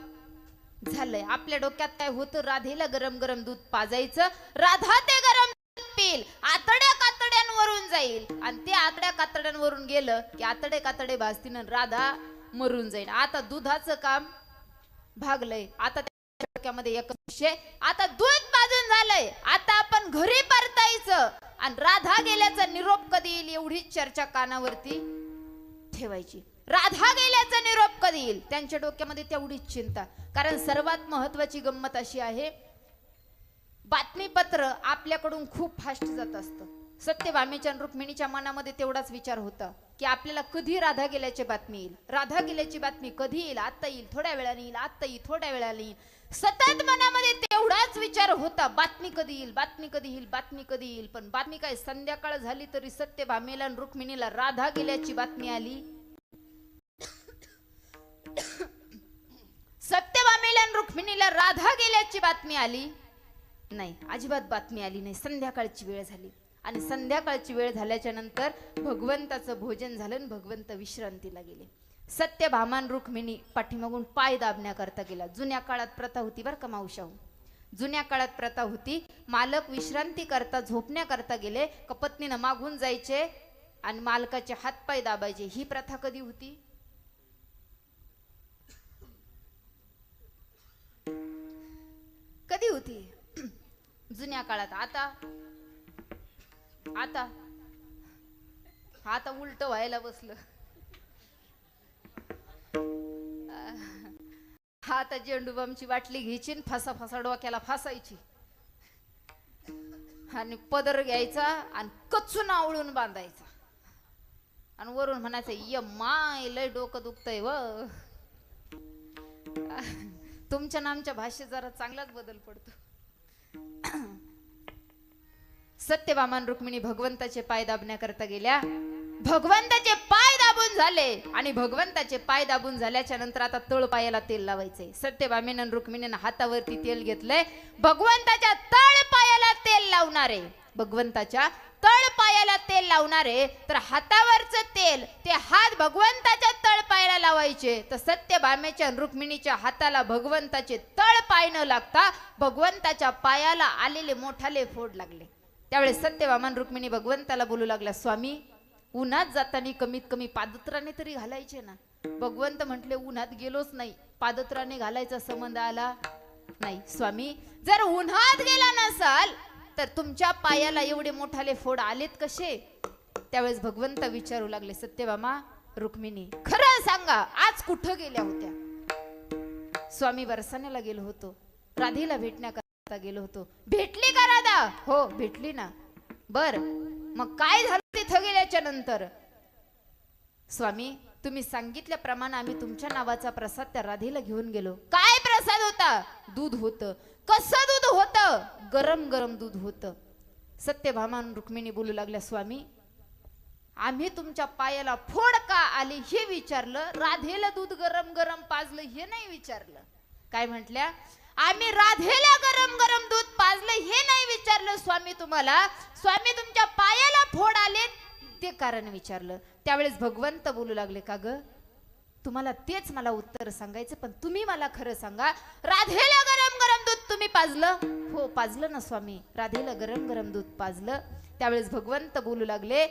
झालंय. आपल्या डोक्यात काय होतं, राधेला गरम गरम दूध पाजायचं, राधा ते गरम दूध पिल, आतड्या कातड्यांवरून जाईल, आणि ते आतड्या कातड्यांवरून गेलं की आतडे कातडे भाजतीनं राधा मरून जाईल. आता दुधाचं काम भागलंय. आता डोक्यामध्ये एक विषय, आता दूध पाजून झालंय, आता आपण घरी परतायचं, आणि राधा गेल्याचा निरोप कधी येईल एवढीच चर्चा कानावरती ठेवायची. राधा गेल्याचा निरोप कधी येईल त्यांच्या डोक्यामध्ये तेवढीच चिंता. कारण सर्वात महत्वाची गंमत अशी आहे, बातमीपत्र आपल्याकडून खूप फास्ट जात असतं. सत्यभामेच्या रुक्मिणीच्या मनामध्ये तेवढाच विचार होता की आपल्याला कधी राधा गेल्याची बातमी येईल. राधा गेल्याची बातमी कधी येईल, आता येईल, थोड्या वेळाने येईल, आता येईल, थोड्या वेळाने येईल. सतत मनामध्ये तेवढाच विचार होता, बातमी कधी येईल, बातमी कधी येईल, बातमी कधी येईल. पण बातमी काय, संध्याकाळ झाली तरी सत्यभामेला आणि रुक्मिणीला राधा गेल्याची बातमी आली. सत्यभामेला आणि रुक्मिणीला राधा गेल्याची बातमी आली नाही, अजिबात बातमी आली नाही. संध्याकाळची वेळ झाली, आणि संध्याकाळची वेळ झाल्याच्या नंतर भगवंताचं भोजन झालं आणि भगवंत विश्रांतीला गेले. सत्यभामान रुक्मिणी पाठीमागून पाय दाबण्याकरता गेला. जुन्या काळात प्रथा होती बरं का मावशाऊ, जुन्या काळात प्रथा होती, मालक विश्रांती करता झोपण्याकरता गेले का पत्नीनं मागून जायचे आणि मालकाचे हातपाय दाबायचे. ही प्रथा कधी होती? कधी होती? जुन्या काळात. आता आता आता उलट व्हायला बसलं. आता झेंडूबामची बाटली घ्यायची, फासा फासा डोक्याला फासायची, आणि पदर घ्यायचा आणि कच्चून आवळून बांधायचा, आणि वरून म्हणायचं, ये माय लय डोकं दुखतंय व. तुमच्या नामच्या भाषेत जरा चांगलाच बदल पडतो. सत्यभामा रुक्मिणी भगवंताचे पाय दाबण्याकरता गेल्या. भगवंताचे पाय दाबून झाले, आणि भगवंताचे पाय दाबून झाल्याच्या नंतर आता तळ पायाला तेल लावायचे. सत्यभामेनं रुक्मिणीनं हातावरती तेल घेतलंय. भगवंताच्या तळ पायाला तेल लावणारे, भगवंताच्या तळ पायाला तेल लावणारे, तर हातावरचं तेल ते हात भगवंताच्या तळ पायाला लावायचे. तर सत्यभामेच्या रुक्मिणीच्या हाताला भगवंताचे तळ पाय न लागता भगवंताच्या पायाला आलेले मोठाले फोड लागले. त्यावेळेस सत्यभामा रुक्मिणी भगवंताला बोलू लागला, स्वामी उन्हात जाताना कमीत कमी पादत्राणे तरी घालायचे ना. भगवंत म्हटले, उन्हात गेलोच नाही, पादत्राणे घालायचा संबंध आला नाही. स्वामी जर उन्हात गेला नसाल तर तुमच्या पायाला एवढे मोठाले फोड आलेत कसे? त्यावेळेस भगवंत विचारू लागले, सत्यभामा, रुक्मिणी, खरं सांगा आज कुठं गेल्या होत्या? स्वामी बरसाण्याला गेलो होतो, राधेला भेटण्याकरता गेलो होतो. भेटली का राधा? हो भेटली ना. बर, मग काय झालं तिथं गेल्याच्या नंतर? स्वामी, तुम्ही सांगितल्याप्रमाणे आम्ही तुमच्या नावाचा प्रसाद त्या राधेला घेऊन गेलो. काय प्रसाद होता? दूध होतं. कसं दूध होतं? गरम गरम दूध होतं. सत्यभामा आणि रुक्मिणी बोलू लागल्या, स्वामी, आम्ही तुमच्या पायाला फोड का आली हे विचारलं, राधेला दूध गरम गरम पाजलं हे नाही विचारलं. काय म्हटल्या? आम्ही राधेला गरम गरम दूध पाजलं हे नाही विचारलं स्वामी तुम्हाला. स्वामी, तुमच्या पायाला फोड आले ते कारण विचारलं. त्यावेळेस भगवंत बोलू लागले, का ग, तुम्हाला तेच मला उत्तर सांगायचं, पण तुम्ही मला खरं सांगा, राधेला गरम गरम दूध तुम्ही पाजलं? हो पाजलं ना स्वामी, राधेला गरम गरम दूध पाजलं. त्यावेळेस भगवंत बोलू लागले,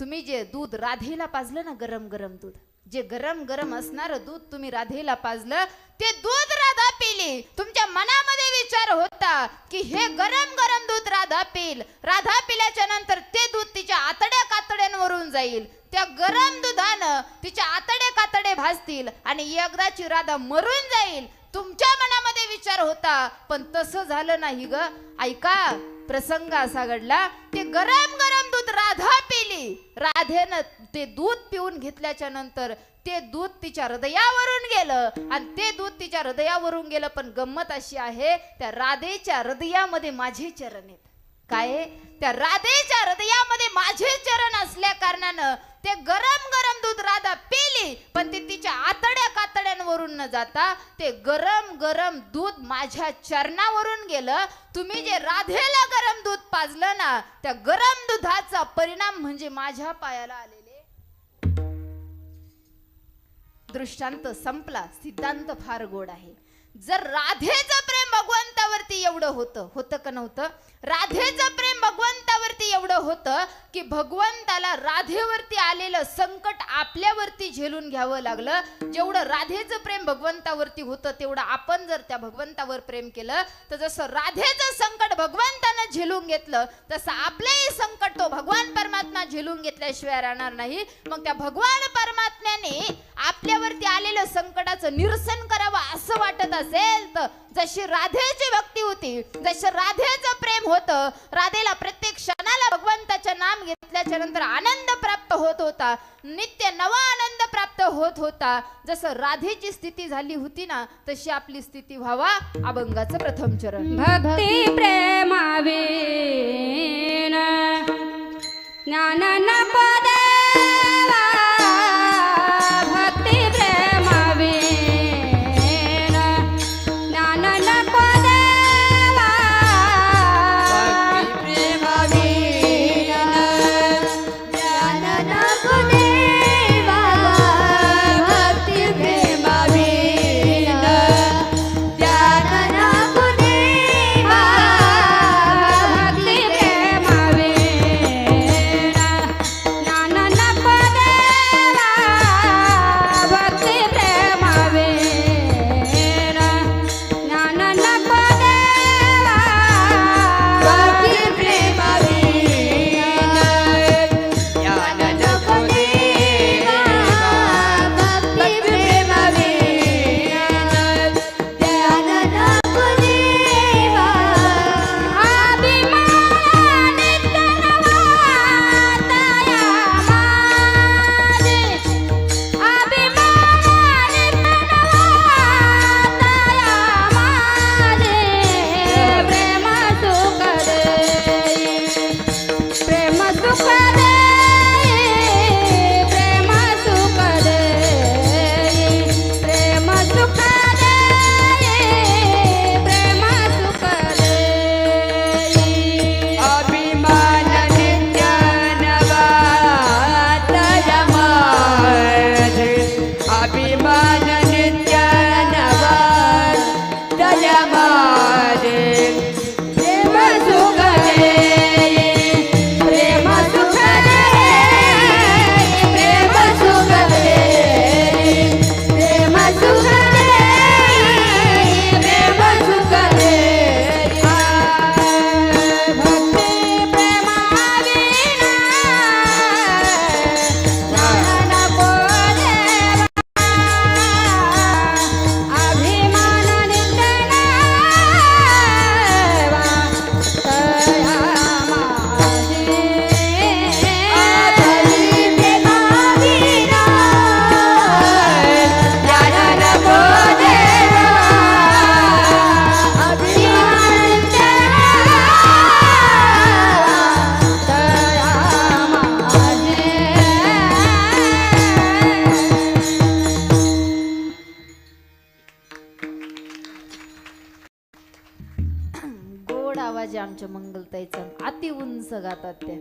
तुम्ही जे दूध राधेला पाजलं ना, गरम गरम दूध, जे गरम गरम असणार दूध तुम्ही राधेला पाजलं, ते दूध राधा पिली. तुमच्या मनामध्ये विचार होता की हे गरम गरम दूध राधा पिल. राधा पिल्याच्या नंतर ते दूध तिच्या आतड्या कातड्यांवरून जाईल. त्या गरम दुधानं तिच्या आतडे कातडे भाजतील आणि एकदाची राधा मरून जाईल. तुमच्या मनामध्ये विचार होता, पण तसं झालं नाही ग. ऐका, प्रसंग असा घडला, ते गरम गरम दूध राधा पिली. राधेनं ते दूध पिऊन घेतल्याच्या नंतर ते दूध तिच्या हृदयावरून गेलं आणि ते दूध तिच्या हृदयावरून गेलं. पण गंमत अशी आहे, त्या राधेच्या हृदयामध्ये माझे चरण आहेत. काय? त्या राधेच्या हृदयामध्ये माझे चरण असल्या कारणानं ते गरम गरम दूध राधा पिली, पण ते तिच्या आतड्या कातड्यांवरून न जाता ते गरम गरम दूध माझ्या चरणावरून गेलं. तुम्ही जे राधेला गरम दूध पाजलं ना, त्या गरम दुधाचा परिणाम म्हणजे माझ्या पायाला आलेले. दृष्टांत संपला. सिद्धांत फार गोड आहे. जर राधेचं प्रेम भगवंतावरती एवढं होतं का नव्हतं? राधेचं प्रेम भगवंतावरती एवढं होतं की भगवंताला राधेवरती आलेलं संकट आपल्यावरती झेलून घ्यावं लागलं. जेवढं राधेचं प्रेम भगवंतावरती होतं तेवढं आपण जर त्या भगवंतावर प्रेम केलं तर जसं राधेचं संकट भगवंतानं झेलून घेतलं तसं आपलंही संकट तो भगवान परमात्मा झेलून घेतल्याशिवाय राहणार नाही. मग त्या भगवान परमात्म्याने आपल्यावरती आलेलं संकटाचं निरसन करावं असं वाटत असेल तर जशी राधेची भक्ती होती, जसं राधेचं प्रेम होतं, राधेला प्रत्येक क्षणाला भगवंताचं नाम घेतल्याच्या नंतर आनंद प्राप्त होत होता, नित्य नवा आनंद प्राप्त होत होता. जसं राधेची स्थिती झाली होती ना, तशी आपली स्थिती व्हावा. अभंगाचं प्रथम चरण. भक्ती प्रेमावीन ज्ञान नको देवा, भक्ती प्रेमावीन ज्ञान नको देवा, भक्ती प्रेमावीन ज्ञान नको देवा, भक्ती प्रेमावीन ज्ञान नको देवा, भक्ती प्रेमावीन ज्ञान नको देवा, भक्ती प्रेमावीन ज्ञान नको देवा, भक्ती प्रेमावीन ज्ञान नको देवा, भक्ती प्रेमावीन ज्ञान नको देवा. अभिमान नित्य नवाताया माझे, अभिमान नित्य नवाताया माझे, प्रेम सुख देई, प्रेम सुख देई, प्रेम सुख देई, प्रेम सुख देई, प्रेम सुख देई. अभिमान नित्य नवाताया माझे, अभिमान नित्य नवाताया माझे, प्रेम सुख देई, प्रेम सुख देई, प्रेम सुख देई, प्रेम सुख देई, प्रेम सुख देई. भक्ती प्रेमाविना गोड आवाज आहे आमच्या मंगलताईचा, अति उंच गातात त्या.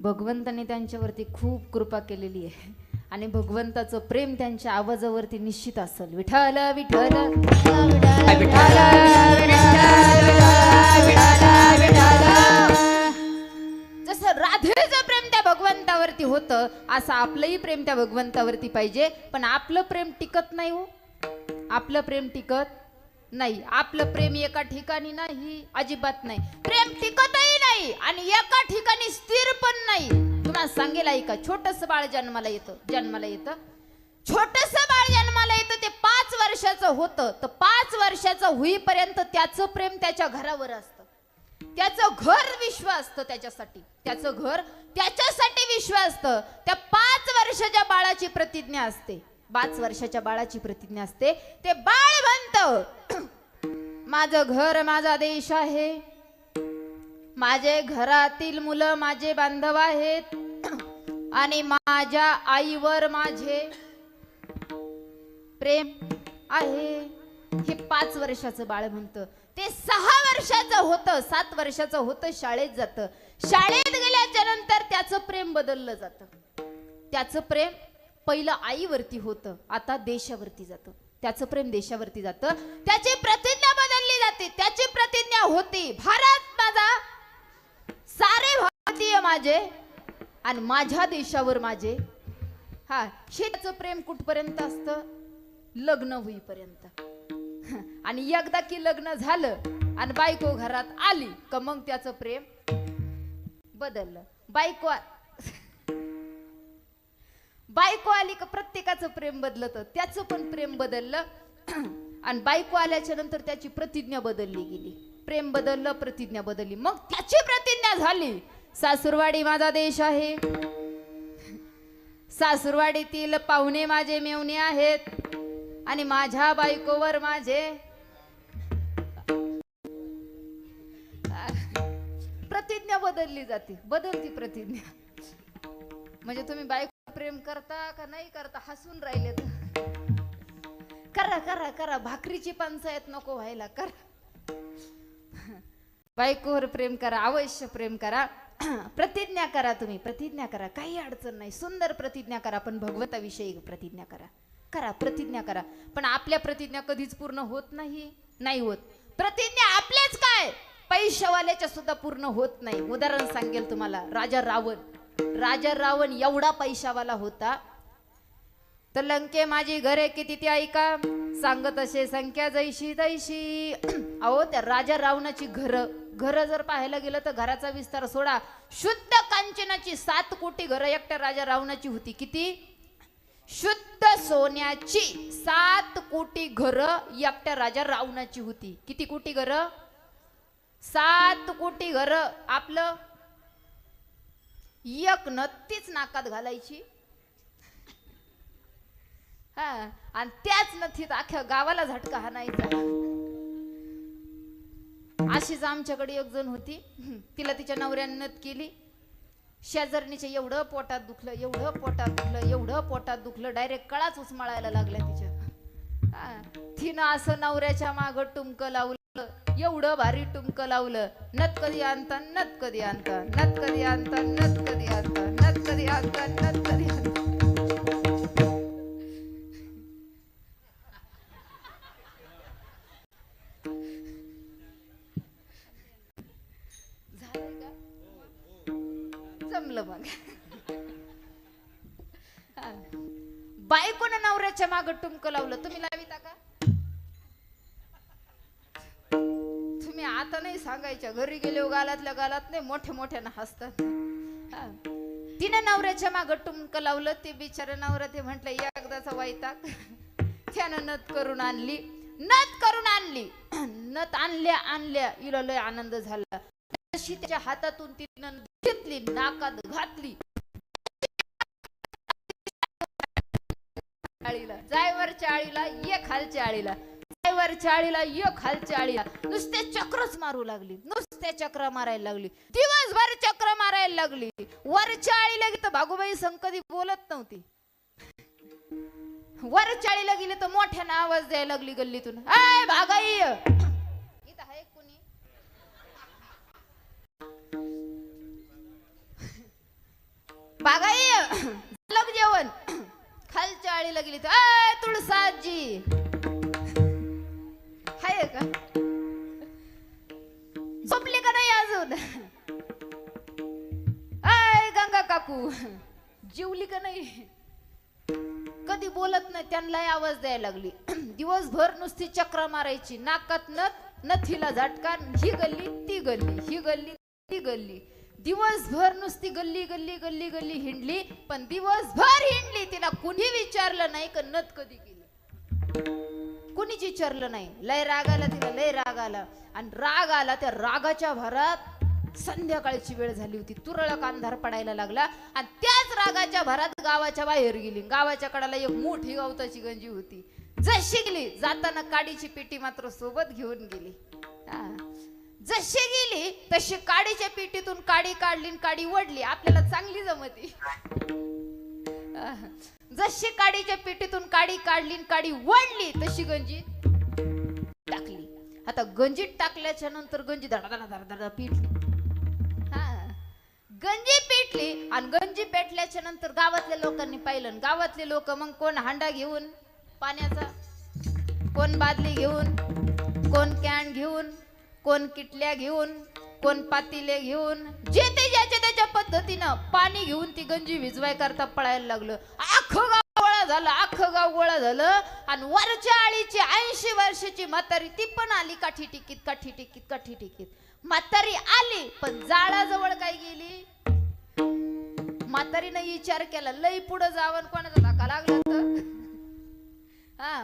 भगवंताने त्यांच्यावरती खूप कृपा केलेली आहे आणि भगवंताचं प्रेम त्यांच्या आवाजावरती निश्चित असेल. विठ्ठल विठ्ठल जसं राधेचं प्रेम त्या भगवंतावरती होतं असं आपलंही प्रेम त्या भगवंतावरती पाहिजे. पण आपलं प्रेम टिकत नाही हो, आपलं प्रेम टिकत नाही. आपलं प्रेम एका ठिकाणी नाही, अजिबात नाही. प्रेम टिकतही नाही आणि एका ठिकाणी स्थिर पण नाही. तुम्हाला सांगेल ऐका, छोटस बाळ जन्माला येतं छोटस बाळ जन्माला येतं. ते 5 वर्षाचं होतं तर 5 वर्षाचं होईपर्यंत त्याचं प्रेम त्याच्या घरावर असतं. त्याचं घर विश्व असतं त्याच्यासाठी, त्याचं घर त्याच्यासाठी विश्व असतं. त्या 5 वर्षाच्या बाळाची प्रतिज्ञा असते, 5 वर्षाच्या बाळाची प्रतिज्ञा असते. ते बाळ म्हणतं, माझं घर माझा देश आहे, माझे घरातील मुलं माझे बांधव आहेत आणि माझ्या आईवर माझे प्रेम आहे. हे 5 वर्षाचं बाळ म्हणतं. ते 6 वर्षाचं होतं, 7 वर्षाचं होतं, शाळेत जातं. शाळेत गेल्याच्या नंतर त्याचं प्रेम बदललं जातं. त्याचं प्रेम पहिलं आईवरती होतं, आता देशावरती जातं. त्याचं प्रेम देशावरती जातं. त्याची प्रतिज्ञा बदलली जाते. त्याची प्रतिज्ञा होती, भारत माझा, सारे भारतीय माझे आणि माझ्या देशावर माझे. हा, शेताचं प्रेम कुठपर्यंत असतं? लग्न होईपर्यंत. आणि एकदा की लग्न झालं आणि बायको घरात आली का मग त्याचं प्रेम बदललं. बायको आली का प्रत्येकाचं प्रेम बदलतं. त्याचं पण प्रेम बदललं आणि बायको आल्याच्या नंतर त्याची प्रतिज्ञा बदलली गेली. प्रेम बदललं, प्रतिज्ञा बदलली. मग त्याची प्रतिज्ञा झाली, सासूरवाडी माझा देश आहे, सासूरवाडीतील पाहुणे माझे मेवणे आहेत आणि माझ्या बायकोवर माझे. प्रतिज्ञा बदलली जाते, बदलती प्रतिज्ञा. म्हणजे तुम्ही बायको प्रेम करता का नाही करता, हसून राहिले तर करा करा करा. भाकरीची पंचायत नको व्हायला, करा. बायकोवर प्रेम करा, अवश्य प्रेम करा. प्रतिज्ञा करा, तुम्ही प्रतिज्ञा करा, काही अडचण नाही. सुंदर प्रतिज्ञा करा, पण भगवंताविषयी प्रतिज्ञा करा. करा, प्रतिज्ञा करा. पण आपल्या प्रतिज्ञा कधीच पूर्ण होत नाही होत. प्रतिज्ञा आपल्याच काय, पैशावाल्याच्या सुद्धा पूर्ण होत नाही. उदाहरण सांगेल तुम्हाला, राजा रावण एवढा पैशावाला होता तर लंके माझी घरे किती ते ऐका, सांगत असे संख्या जैशी तैशी. अहो, त्या राजा रावणाची घर जर पाहायला गेलं तर घराचा विस्तार सोडा, शुद्ध कांचनाची 7 कोटी घरं एकट्या राजा रावणाची होती. किती? शुद्ध सोन्याची 7 कोटी घरं एकट्या राजा रावणाची होती. किती कोटी घरं? 7 कोटी घरं. आपलं एक नत्तीच नाकात घालायची, हा, आणि त्याच नथीत अख्ख्या गावाला झटका हाणायचा. अशीच आमच्याकडे एक जण होती, तिला तिच्या नवऱ्याने नथ केली. शेजारणीच्या एवढं पोटात दुखलं, एवढं पोटात दुखलं, एवढं पोटात दुखलं, डायरेक्ट कळाच उचमाळायला लागल्या तिच्या. तिनं असं नवऱ्याच्या मागं टुमकं लावलं, एवढं भारी टुमकं लावलं. नथ कधी आणता, नथ कधी आणता, नथ कधी आणता, नथ कधी आणता, नथ कधी आणता, नथ कधी आणता. झालंय का? जमलं मग. बायकोनं नवऱ्याच्या मागं टुमकं लावलं, तुम्ही लाविता का? तुम्ही आता नाही सांगायच्या, घरी गेले गालातल्या गालात नाही, मोठ्या मोठ्यानं हसतात. तिने नवऱ्याच्या मागं टुमकं लावलं. ते बिचारा नवरा ते म्हटलं एकदाचा वैताग. त्यानं नथ करून आणली. नथ आणल्या हिला लय आनंद झाला. तशी त्याच्या हातातून तिनं घेतली, नाकात घातली. जायवरच्या आळीला ये, खालच्या आळीला, जायवरच्या आळीला ये, खालच्या आळीला. नुसते चक्रच मारू लागली, नुसते चक्र मारायला लागली, दिवसभर चक्र मारायला लागली. वरच्या आळीला गेली तर भागूबाई संग कधी बोलत नव्हती. वरच्या आळीला गेली तर मोठ्यानं आवाज द्यायला लागली गल्लीतून, ए भागाई, इथं आहे कोणी? झोपली का नाही अजून? आय गंगा काकू जेवली का नाही? कधी बोलत नाही, त्यांना आवाज द्यायला लागली. दिवसभर नुसती चक्र मारायची, नाकात नथीला झटका, ही गल्ली ती गल्ली, ही गल्ली ती गल्ली. दिवसभर नुसती गल्ली गल्ली गल्ली गल्ली हिंडली, पण दिवसभर हिंडली, तिला कुणी विचारलं नाही का नथ कधी केली. कुणीच विचारलं नाही. लय राग आला तिला, लय राग आला. आणि राग आला, त्या रागाच्या भरात संध्याकाळची वेळ झाली होती, तुरळक अंधार पडायला लागला. आणि त्याच रागाच्या भरात गावाच्या बाहेर गेली. गावाच्या कडाला एक मोठी गवताची गंजी होती. जशी गेली जाताना काडीची पेटी मात्र सोबत घेऊन गेली. जशी गेली तशी काडीच्या पेटीतून काडी काढली, काडी वडली. आपल्याला चांगली जमती. जशी काडीच्या पेटीतून काडी काढली, काडी वडली, तशी गंजी टाकली. आता गंजीत टाकल्याच्या नंतर गंजी धडा पिटली. गंजी पेटली. आणि गंजी पेटल्याच्या नंतर गावातल्या लोकांनी पाहिलं. गावातले लोक मग कोण हांडा घेऊन पाण्याचा, कोण बादली घेऊन, कोण कॅन घेऊन, कोण किटल्या घेऊन, कोण पातीले घेऊन, जे ते ज्याच्या त्याच्या पद्धतीनं पाणी घेऊन ती गंजी विजवाय करता पळायला लागलं. अख्खं गाव गोळा झालं, अख्खं गाव गोळा झालं. आणि वरच्या आळीची 80 वर्षाची म्हातारी ती पण आली. काठी टिकीत काठी टिकीत काठी टिकीत म्हातारी आली, पण जाळाजवळ काय गेली. म्हातारीनं विचार केला, लई पुढे जावं, कोणाचा धक्का लागला तर.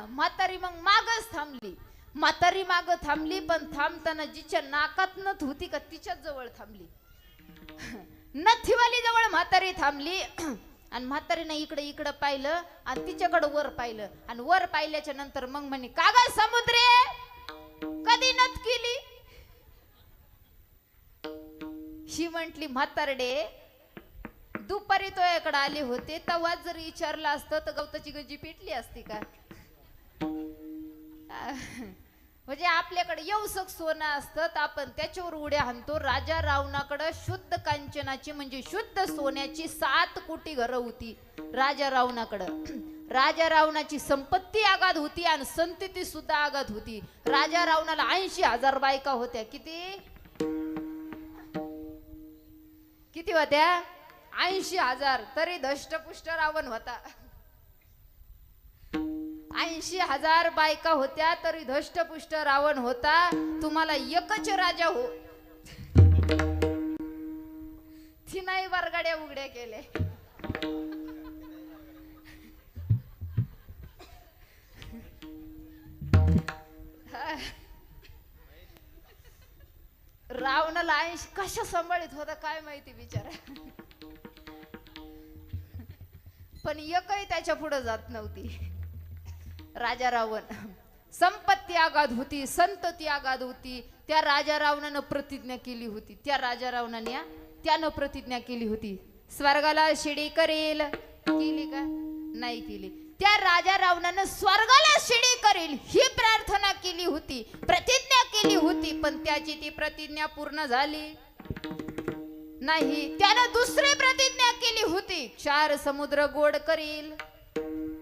म्हातारी मग मागच थांबली. म्हातारी माग थांबली, पण थांबताना जिच्या नाकात नथ होती का तिच्याच जवळ थांबली. नथीवाली जवळ म्हातारी थांबली. आणि म्हातारीनं इकडे इकडे पाहिलं आणि तिच्याकडे वर पाहिलं. आणि वर पाहिल्याच्या नंतर मग म्हणे, का ग समुद्रे, कधी नथ केली? ही म्हंटली, म्हातारडे, दुपारी तो याकडे आले होते, तेव्हा जर विचारलं असतं तर गवताची गंजी पेटली असती का? म्हणजे आपल्याकडे येवसक सोनं असतं तर आपण त्याच्यावर उड्या हाणतो. राजा रावणाकडे शुद्ध कांचनाची म्हणजे शुद्ध सोन्याची 7 कोटी घरं होती. राजा रावणाकडं राजा रावणाची संपत्ती आगाध होती आणि संतती सुद्धा आगाध होती. राजा रावणाला 80,000 बायका होत्या. किती होत्या? 80,000. तरी धष्टपुष्ट रावण होता. 80,000 बायका होत्या तरी धष्टपुष्ट रावण होता. तुम्हाला एकच राजा हो, ती नाही वरगाड्या उघड्या केले. रावणाला 80 कशा सांभाळीत होता काय माहिती बिचारा. पण एकही त्याच्या पुढे जात नव्हती. राजा रावण संपत्ती आगाध होती, संतती आगाध होती. त्या राजा रावणानं प्रतिज्ञा केली होती. त्यानं प्रतिज्ञा केली होती, स्वर्गाला शिडी करेल. केली का? नाही केली. त्या राजा रावणानं स्वर्गाला शिडी करेल ही प्रार्थना केली होती, प्रतिज्ञा केली होती. पण त्याची ती प्रतिज्ञा पूर्ण झाली नाही. त्यानं दुसरी प्रतिज्ञा केली होती, 4 समुद्र गोड करील.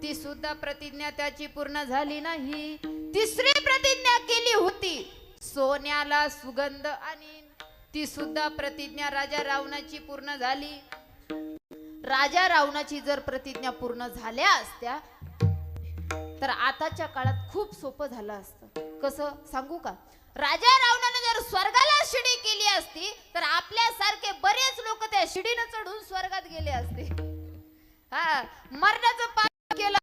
ती सुद्धा प्रतिज्ञा त्याची पूर्ण झाली नाही. तिसरी प्रतिज्ञा केली होती, सोन्याला सुगंध आणीन. ती सुद्धा प्रतिज्ञा राजा रावणाची पूर्ण झाली. राजा रावणाची जर प्रतिज्ञा पूर्ण झाल्या असत्या तर आताच्या काळात खूप सोपं झालं असतं. कसं सांगू का? राजा रावणाने जर स्वर्गाला शिडी केली असती तर आपल्यासारखे बरेच लोक त्या शिडीनं चढून स्वर्गात गेले असते. मरणाचं पाप केलं,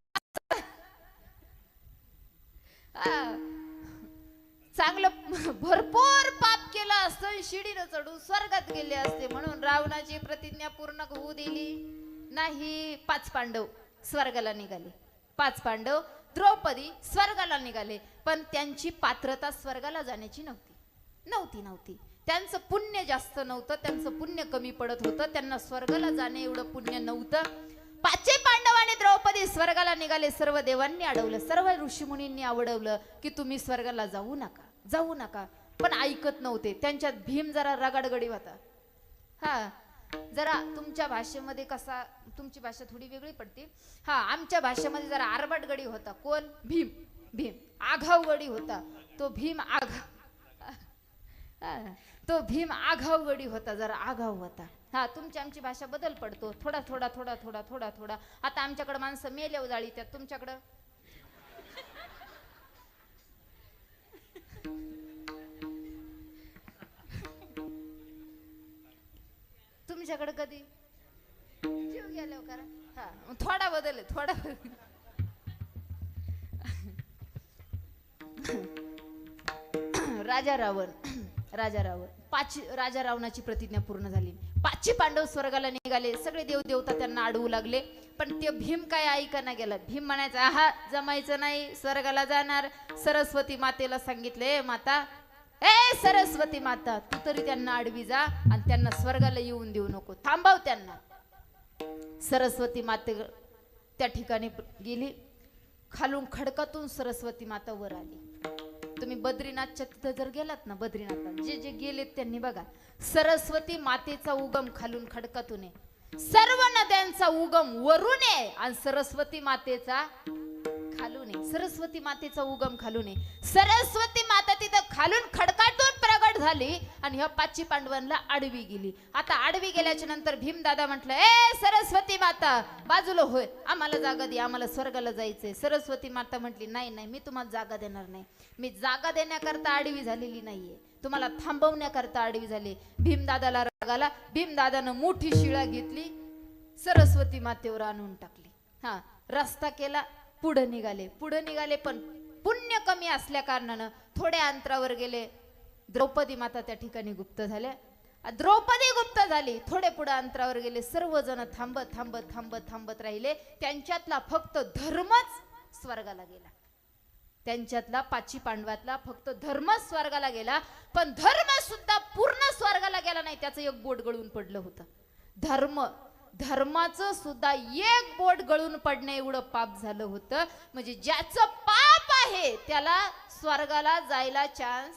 चांगलं भरपूर पाप केलं असतं, शिडीनं चढून स्वर्गात गेले असते. म्हणून रावणाची प्रतिज्ञा पूर्ण होऊ दिली नाही. 5 पांडव स्वर्गाला निघाले. 5 पांडव, द्रौपदी स्वर्गाला निघाले. पण त्यांची पात्रता स्वर्गाला जाण्याची नव्हती. त्यांचं पुण्य जास्त नव्हतं, त्यांचं पुण्य कमी पडत होतं. त्यांना स्वर्गाला जाणे एवढं पुण्य नव्हतं. 5 पांडव आणि द्रौपदी स्वर्गाला निघाले. सर्व देवांनी अडवलं, सर्व ऋषीमुनींनी आवडवलं की तुम्ही स्वर्गाला जाऊ नका. पण ऐकत नव्हते. त्यांच्यात भीम जरा रगाडगडी होता. जरा तुमच्या भाषेमध्ये कसा, तुमची भाषा थोडी वेगळी पडते. आमच्या भाषेमध्ये जरा आरबट गडी होता. कोण? भीम. आघाव गडी होता तो भीम. तो भीम आघाव गडी होता, जरा आघाव होता. हा, तुमची आमची भाषा बदल पडतो, थोडा थोडा थोडा थोडा थोडा थोडा. आता आमच्याकडे माणसं मेल्यावर जाळी त्यात, तुमच्याकडं तुमच्याकडे कधी जीव गेल्यावर करा. हा, थोडा बदल आहे, थोडा बदल. राजा रावण राजा रावणाची प्रतिज्ञा पूर्ण झाली. 5 पांडव स्वर्गाला निघाले. सगळे देव देवता त्यांना अडवू लागले, पण ते भीम काय ऐकायला गेला. भीम म्हणायचा, आहा जमायचं नाही, स्वर्गाला जाणार. सरस्वती मातेला सांगितले, माता ए सरस्वती माता, तू तरी त्यांना अडवी जा आणि त्यांना स्वर्गाला येऊन देऊ नको, थांबव त्यांना. सरस्वती माते त्या ठिकाणी गेली. खालून खडकातून सरस्वती माता वर आली. तुम्ही बद्रीनाथच्या तिथं जर गेलात ना, बद्रीनाथला जे जे गेलेत त्यांनी बघा, सरस्वती मातेचा उगम खालून खडकातून आहे. सर्व नद्यांचा उगम वरून आहे आणि सरस्वती मातेचा खालून आहे. सरस्वती मातेचा उगम खालून आहे. सरस्वती माता तिथं खालून खडकातून प्रगट झाली आणि ह्या 5 पांडवांना आडवी गेली. आता आडवी गेल्याच्या नंतर भीमदादा म्हटलं, ए सरस्वती माता बाजूला होय, आम्हाला जागा दे, आम्हाला स्वर्गाला जायचंय. सरस्वती माता म्हटली, नाही नाही, मी तुम्हाला जागा देणार नाही. मी जागा देण्याकरता आडवी झालेली नाहीये, तुम्हाला थांबवण्याकरता आडवी झाली. भीमदादाला राग आला. भीमदादानं मोठी शिळा घेतली, सरस्वती मातेवर आणून टाकली. हा, रस्ता केला, पुढे निघाले, पण पुण्य कमी असल्या कारणानं थोड्या अंतरावर गेले. द्रौपदी माता त्या ठिकाणी गुप्त झाल्या. द्रौपदी गुप्त झाली. थोडे पुढे अंतरावर गेले. सर्वजण थांबत थांबत थांबत थांबत राहिले. त्यांच्यातला फक्त धर्मच स्वर्गाला गेला. त्यांच्यातला 5 पांडवातला फक्त धर्मच स्वर्गाला गेला, पण धर्म सुद्धा पूर्ण स्वर्गाला गेला नाही. त्याचं एक बोट गळून पडलं होतं. धर्माचं सुद्धा एक बोट गळून पडणे एवढं पाप झालं होतं. म्हणजे ज्याचं पाप आहे त्याला स्वर्गाला जायला चान्स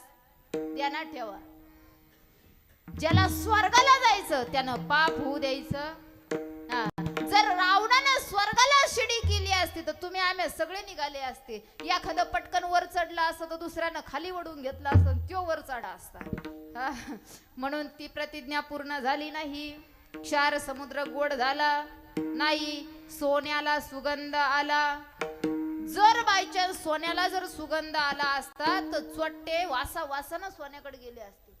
द्याना ठेवा. ज्याला स्वर्गाला जायचं त्यानं पाप होऊ द्यायचं. जर रावणानं स्वर्गाला शिडी केली असती तर तुम्ही आम्ही सगळे निघाले असते. एखादं पटकन वर चढला असतं तर दुसऱ्यानं खाली वडून घेतला असतं, त्यो वर चढा असता. म्हणून ती प्रतिज्ञा पूर्ण झाली नाही. 4 समुद्र गोड झाला नाही. सोन्याला सुगंध आला. जर बायचान्स सोन्याला जर सुगंध आला असता तर चोट्टे वासानं सोन्याकडे गेले असते.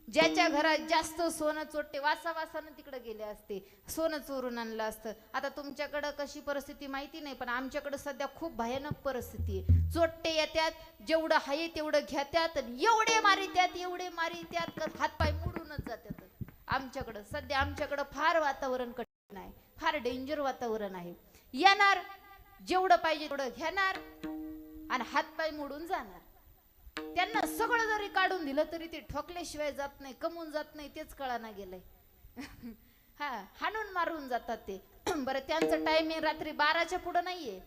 ज्याच्या घरात जास्त सोनं चोट्टे वासानं तिकडे गेले असते, सोनं चोरून आणलं असतं. आता तुमच्याकडं कशी परिस्थिती माहिती नाही, पण आमच्याकडे सध्या खूप भयानक परिस्थिती आहे. चोट्टे येतात, जेवढं आहे तेवढं घेतात, एवढे मारित्यात हातपाय मोडूनच जातात. आमच्याकडं फार वातावरण कठीण आहे, फार डेंजर वातावरण आहे. येणार, जेवढं पाहिजे तेवढं घेणार आणि हातपाय मोडून जाणार. त्यांना सगळं जरी काढून दिलं तरी ते ठोकल्याशिवाय जात नाही, कमवून जात नाही, तेच कळाना गेलंय. हा, हाणून मारून जातात ते. बरं, त्यांचं टायमिंग रात्री 12च्या पुढे नाहीये,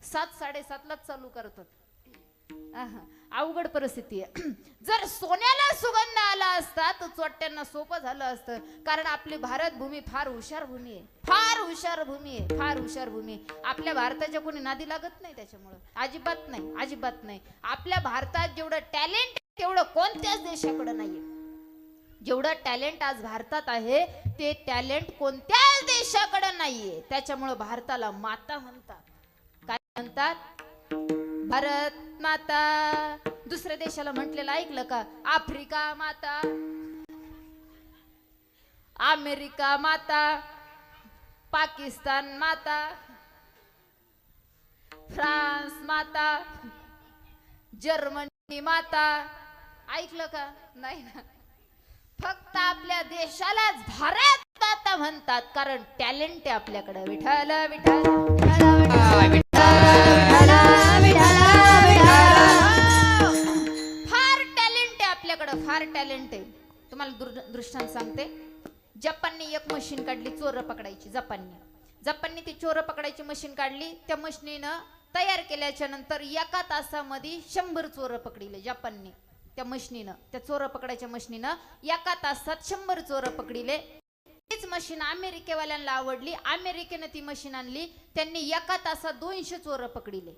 7-7:30लाच चालू करतात. अवघड परिस्थिती आहे. जर सोन्याला सुगंध आला असता तर चोट्ट्यांना सोपं झालं असतं. कारण आपली भारत भूमी फार हुशार भूमी आहे, फार हुशार भूमी. आपल्या भारताच्या कोणी नादी लागत नाही, त्याच्यामुळं अजिबात नाही. आपल्या भारतात जेवढं टॅलेंट तेवढं कोणत्याच देशाकडे नाहीये. जेवढं टॅलेंट आज भारतात आहे ते टॅलेंट कोणत्याच देशाकडे नाहीये. त्याच्यामुळं भारताला माता म्हणतात. काय म्हणतात? भारत माता. दुसऱ्या देशाला म्हटलेलं ऐकलं का? आफ्रिका माता, अमेरिका माता, पाकिस्तान माता, फ्रान्स माता, जर्मनी माता. ऐकलं का? नाही ना. फक्त आपल्या देशालाच भारत माता म्हणतात, कारण टॅलेंट आहे आपल्याकडे. विठ्ठल विठ्ठल फार टॅलेंट आहे. तुम्हाला दृष्टांत सांगते. जपानने एक मशीन काढली चोर पकडायची. जपानने ती चोर पकडायची मशीन काढली. त्या मशीनीनं तयार केल्याच्या नंतर 1 तासामध्ये 100 चोर पकडले. जपानने त्या मशीनीनं, त्या चोर पकडायच्या मशीनीनं 1 तासात 100 चोर पकडले. तीच मशीन अमेरिकेवाल्यांना आवडली. अमेरिकेनं ती मशीन आणली. त्यांनी 1 तासात 200 चोर पकडले.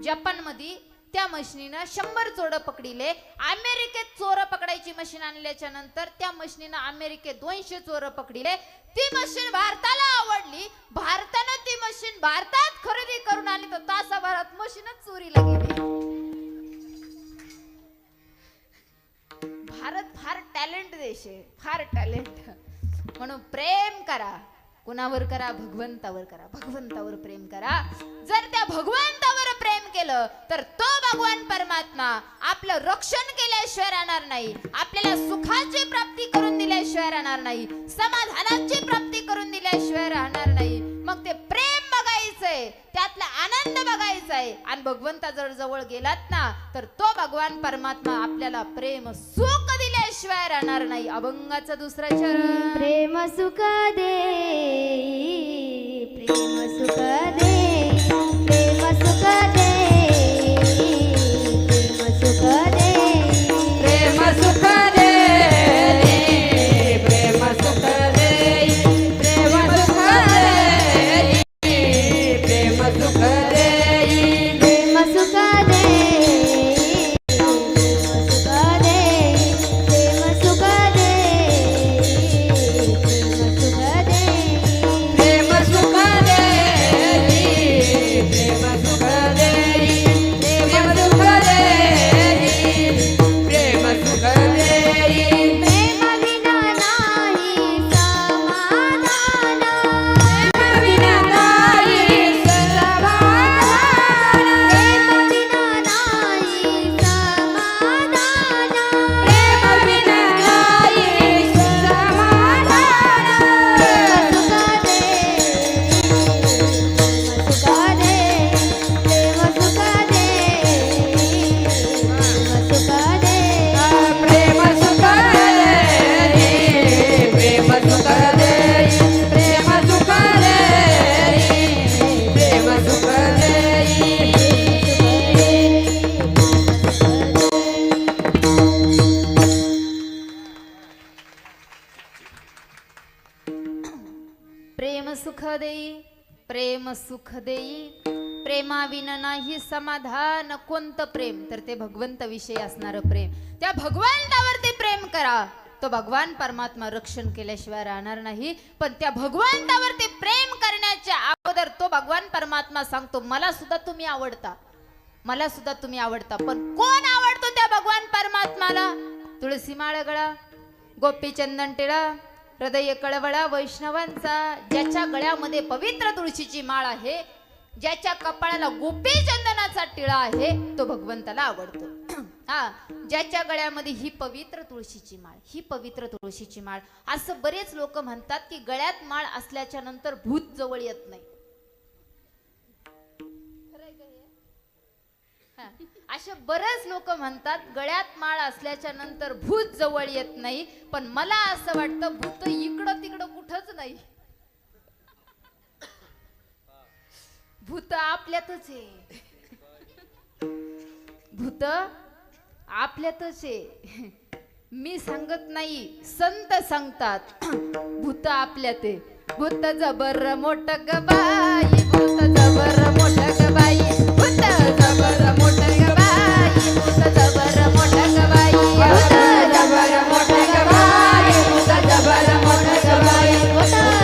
जपानमध्ये त्या मशीनीनं 100 चोर पकडले. अमेरिकेत चोर पकडायची मशीन आणल्याच्या नंतर त्या मशीनीनं अमेरिकेत 200 चोर पकडले. ती मशीन भारताला आवडली. भारतानं ती मशीन भारतात खरेदी करून आणली तर तासाभरात मशीनच चोरीला गेली. भारत फार टॅलेंट देश आहे, फार टॅलेंट. म्हणून प्रेम करा. कुणावर करा? भगवंतावर करा. भगवंतावर प्रेम करा. जर त्या भगवंतावर प्रेम केलं तर तो भगवान परमात्मा आपलं रक्षण केल्याशिवाय राहणार नाही, आपल्याला सुखाची प्राप्ती करून दिल्याशिवाय राहणार नाही, समाधानाची प्राप्ती करून दिल्याशिवाय राहणार नाही. मग ते प्रेम बघायचंय, त्यातला आनंद बघायचाय. आणि भगवंता जर जवळ गेलात ना तर तो भगवान परमात्मा आपल्याला प्रेम सुख दिल्याशिवाय राहणार नाही. अभंगाचा दुसरा चरण. प्रेम सुख दे, प्रेम सुख दे, प्रेम सुख दे, प्रेम सुख दे, प्रेम सुख दे, प्रेम सुख दे, प्रेम सुख दे, प्रेम सुख दे, प्रेम सुख दे, प्रेम सुख दे, प्रेम सुख दे, प्रेम सुख दे, प्रेम सुख दे, प्रेम सुख दे, प्रेम सुख दे. प्रेम विना नाही समाधान, प्रेम विना नाही समाधान, प्रेम विना नाही समाधान, प्रेम विना नाही समाधान. प्रेम सुख दे, प्रेम सुख दे, प्रेम सुख दे, प्रेम सुख दे, प्रेम सुख दे, प्रेम सुख दे, प्रेम सुख देई, प्रेम सुख देई, प्रेमाविन नाही समाधान. कोणतं प्रेम? तर ते भगवंत विषयी असणारं प्रेम. त्या भगवंतावरती प्रेम करा. तो भगवान परमात्मा रक्षण केल्याशिवाय राहणार नाही. पण त्या भगवंतावरती प्रेम करण्याच्या अगोदर तो भगवान परमात्मा सांगतो मला सुद्धा तुम्ही आवडता, मला सुद्धा तुम्ही आवडता. पण कोण आवडतो त्या भगवान परमात्माला? तुळशी माळ गळा, गोपी चंदन टिळा, हृदय कळवळा वैष्णवांचा. ज्याच्या गळ्यामध्ये पवित्र तुळशीची माळ आहे, ज्याच्या कपाळाला गोपी चंदनाचा टिळा आहे, तो भगवंताला आवडतो. हा, ज्याच्या गळ्यामध्ये ही पवित्र तुळशीची माळ, ही पवित्र तुळशीची माळ. असं बरेच लोक म्हणतात की गळ्यात माळ असल्याच्या नंतर भूत जवळ येत नाही. हा, असे बरेच लोक म्हणतात गळ्यात माळ असल्याच्या नंतर भूत जवळ येत नाही. पण मला असं वाटतं भूत इकडं तिकडं कुठंच नाही. भूत आपल्यातच आहे, भूत आपल्यातच आहे. मी सांगत नाही, संत सांगतात भूत आपल्यात आहे. भूत जबर मोठ ग बाई, भूत जबर मोठ ग बाई, भूत जबर मोठ ग बाई, भूत जबर मोठ ग बाई, भूत जबर मोठ ग बाई, भूत जबर मोठ ग बाई, भूत जबर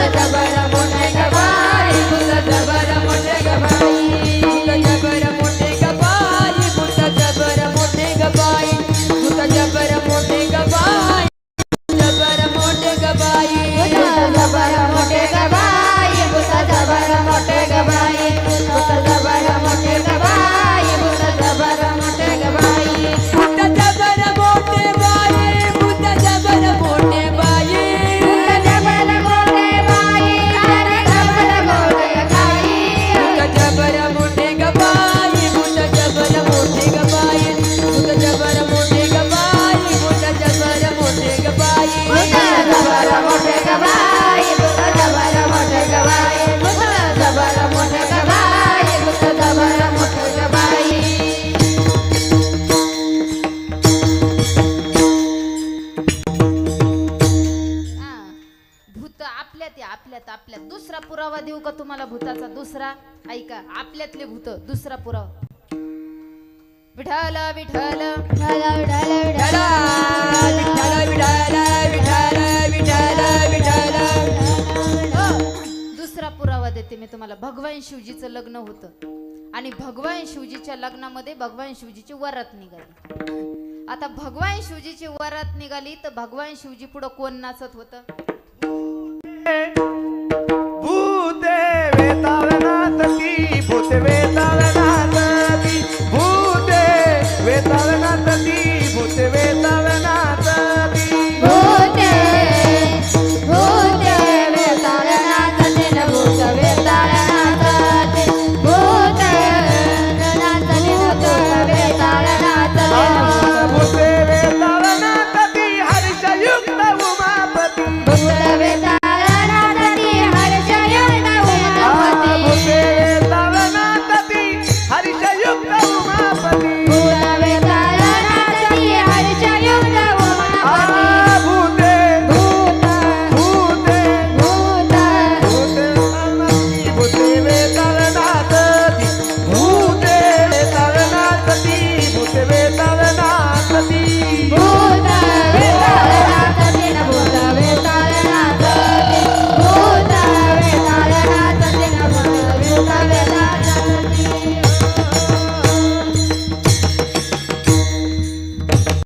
मोठ ग बाई, भूत जबर मोठ ग बाई, भूत जबर मोठ ग बाई, भूत जबर मोठ ग बाई, भूत जबर मोठ ग बाई, जबर मोठ ग बाई, भूत जबर मोठ ग बाई, भूत जबर मोठ ग बाई, भूत जबर मोठ ग बाई, भूत जबर मोठ ग बाई, भूत जबर मोठ बाई, भूत जबर मोठ बाई, भूत जबर मोठ बाई, जबर मोठ बाई, भूत जबर मोठ ग बाई, भूत जबर मोठ ग बाई, भूत जबर मोठ ग बाई, भूत जबर मोठ ग बाई, भूत जबर मोठ ग बाई, भूत जबर मोठ ग बाई, भूत जबर मोठ ग बाई, भूत जबर मोठ ग बाई. हा, भूत आपल्यात आहे, आपल्यात आपल्यात. दुसरा पुरावा देऊ का तुम्हाला भूताचा? दुसरा ऐका, आपल्यातले भूत. दुसरा पुरावा, विठ्ठल विठ्ठल विठ्ठल विठ्ठल विठ्ठल विठ्ठल विठ्ठल विठ्ठल विठ्ठल हो, दुसरा पुरावा देते मी तुम्हाला. भगवान शिवजीचं लग्न होतं आणि भगवान शिवजीच्या लग्नामध्ये भगवान शिवजीची वरात निघाली. आता भगवान शिवजीची वरात निघाली तर भगवान शिवजी पुढं कोण नाचत होतं?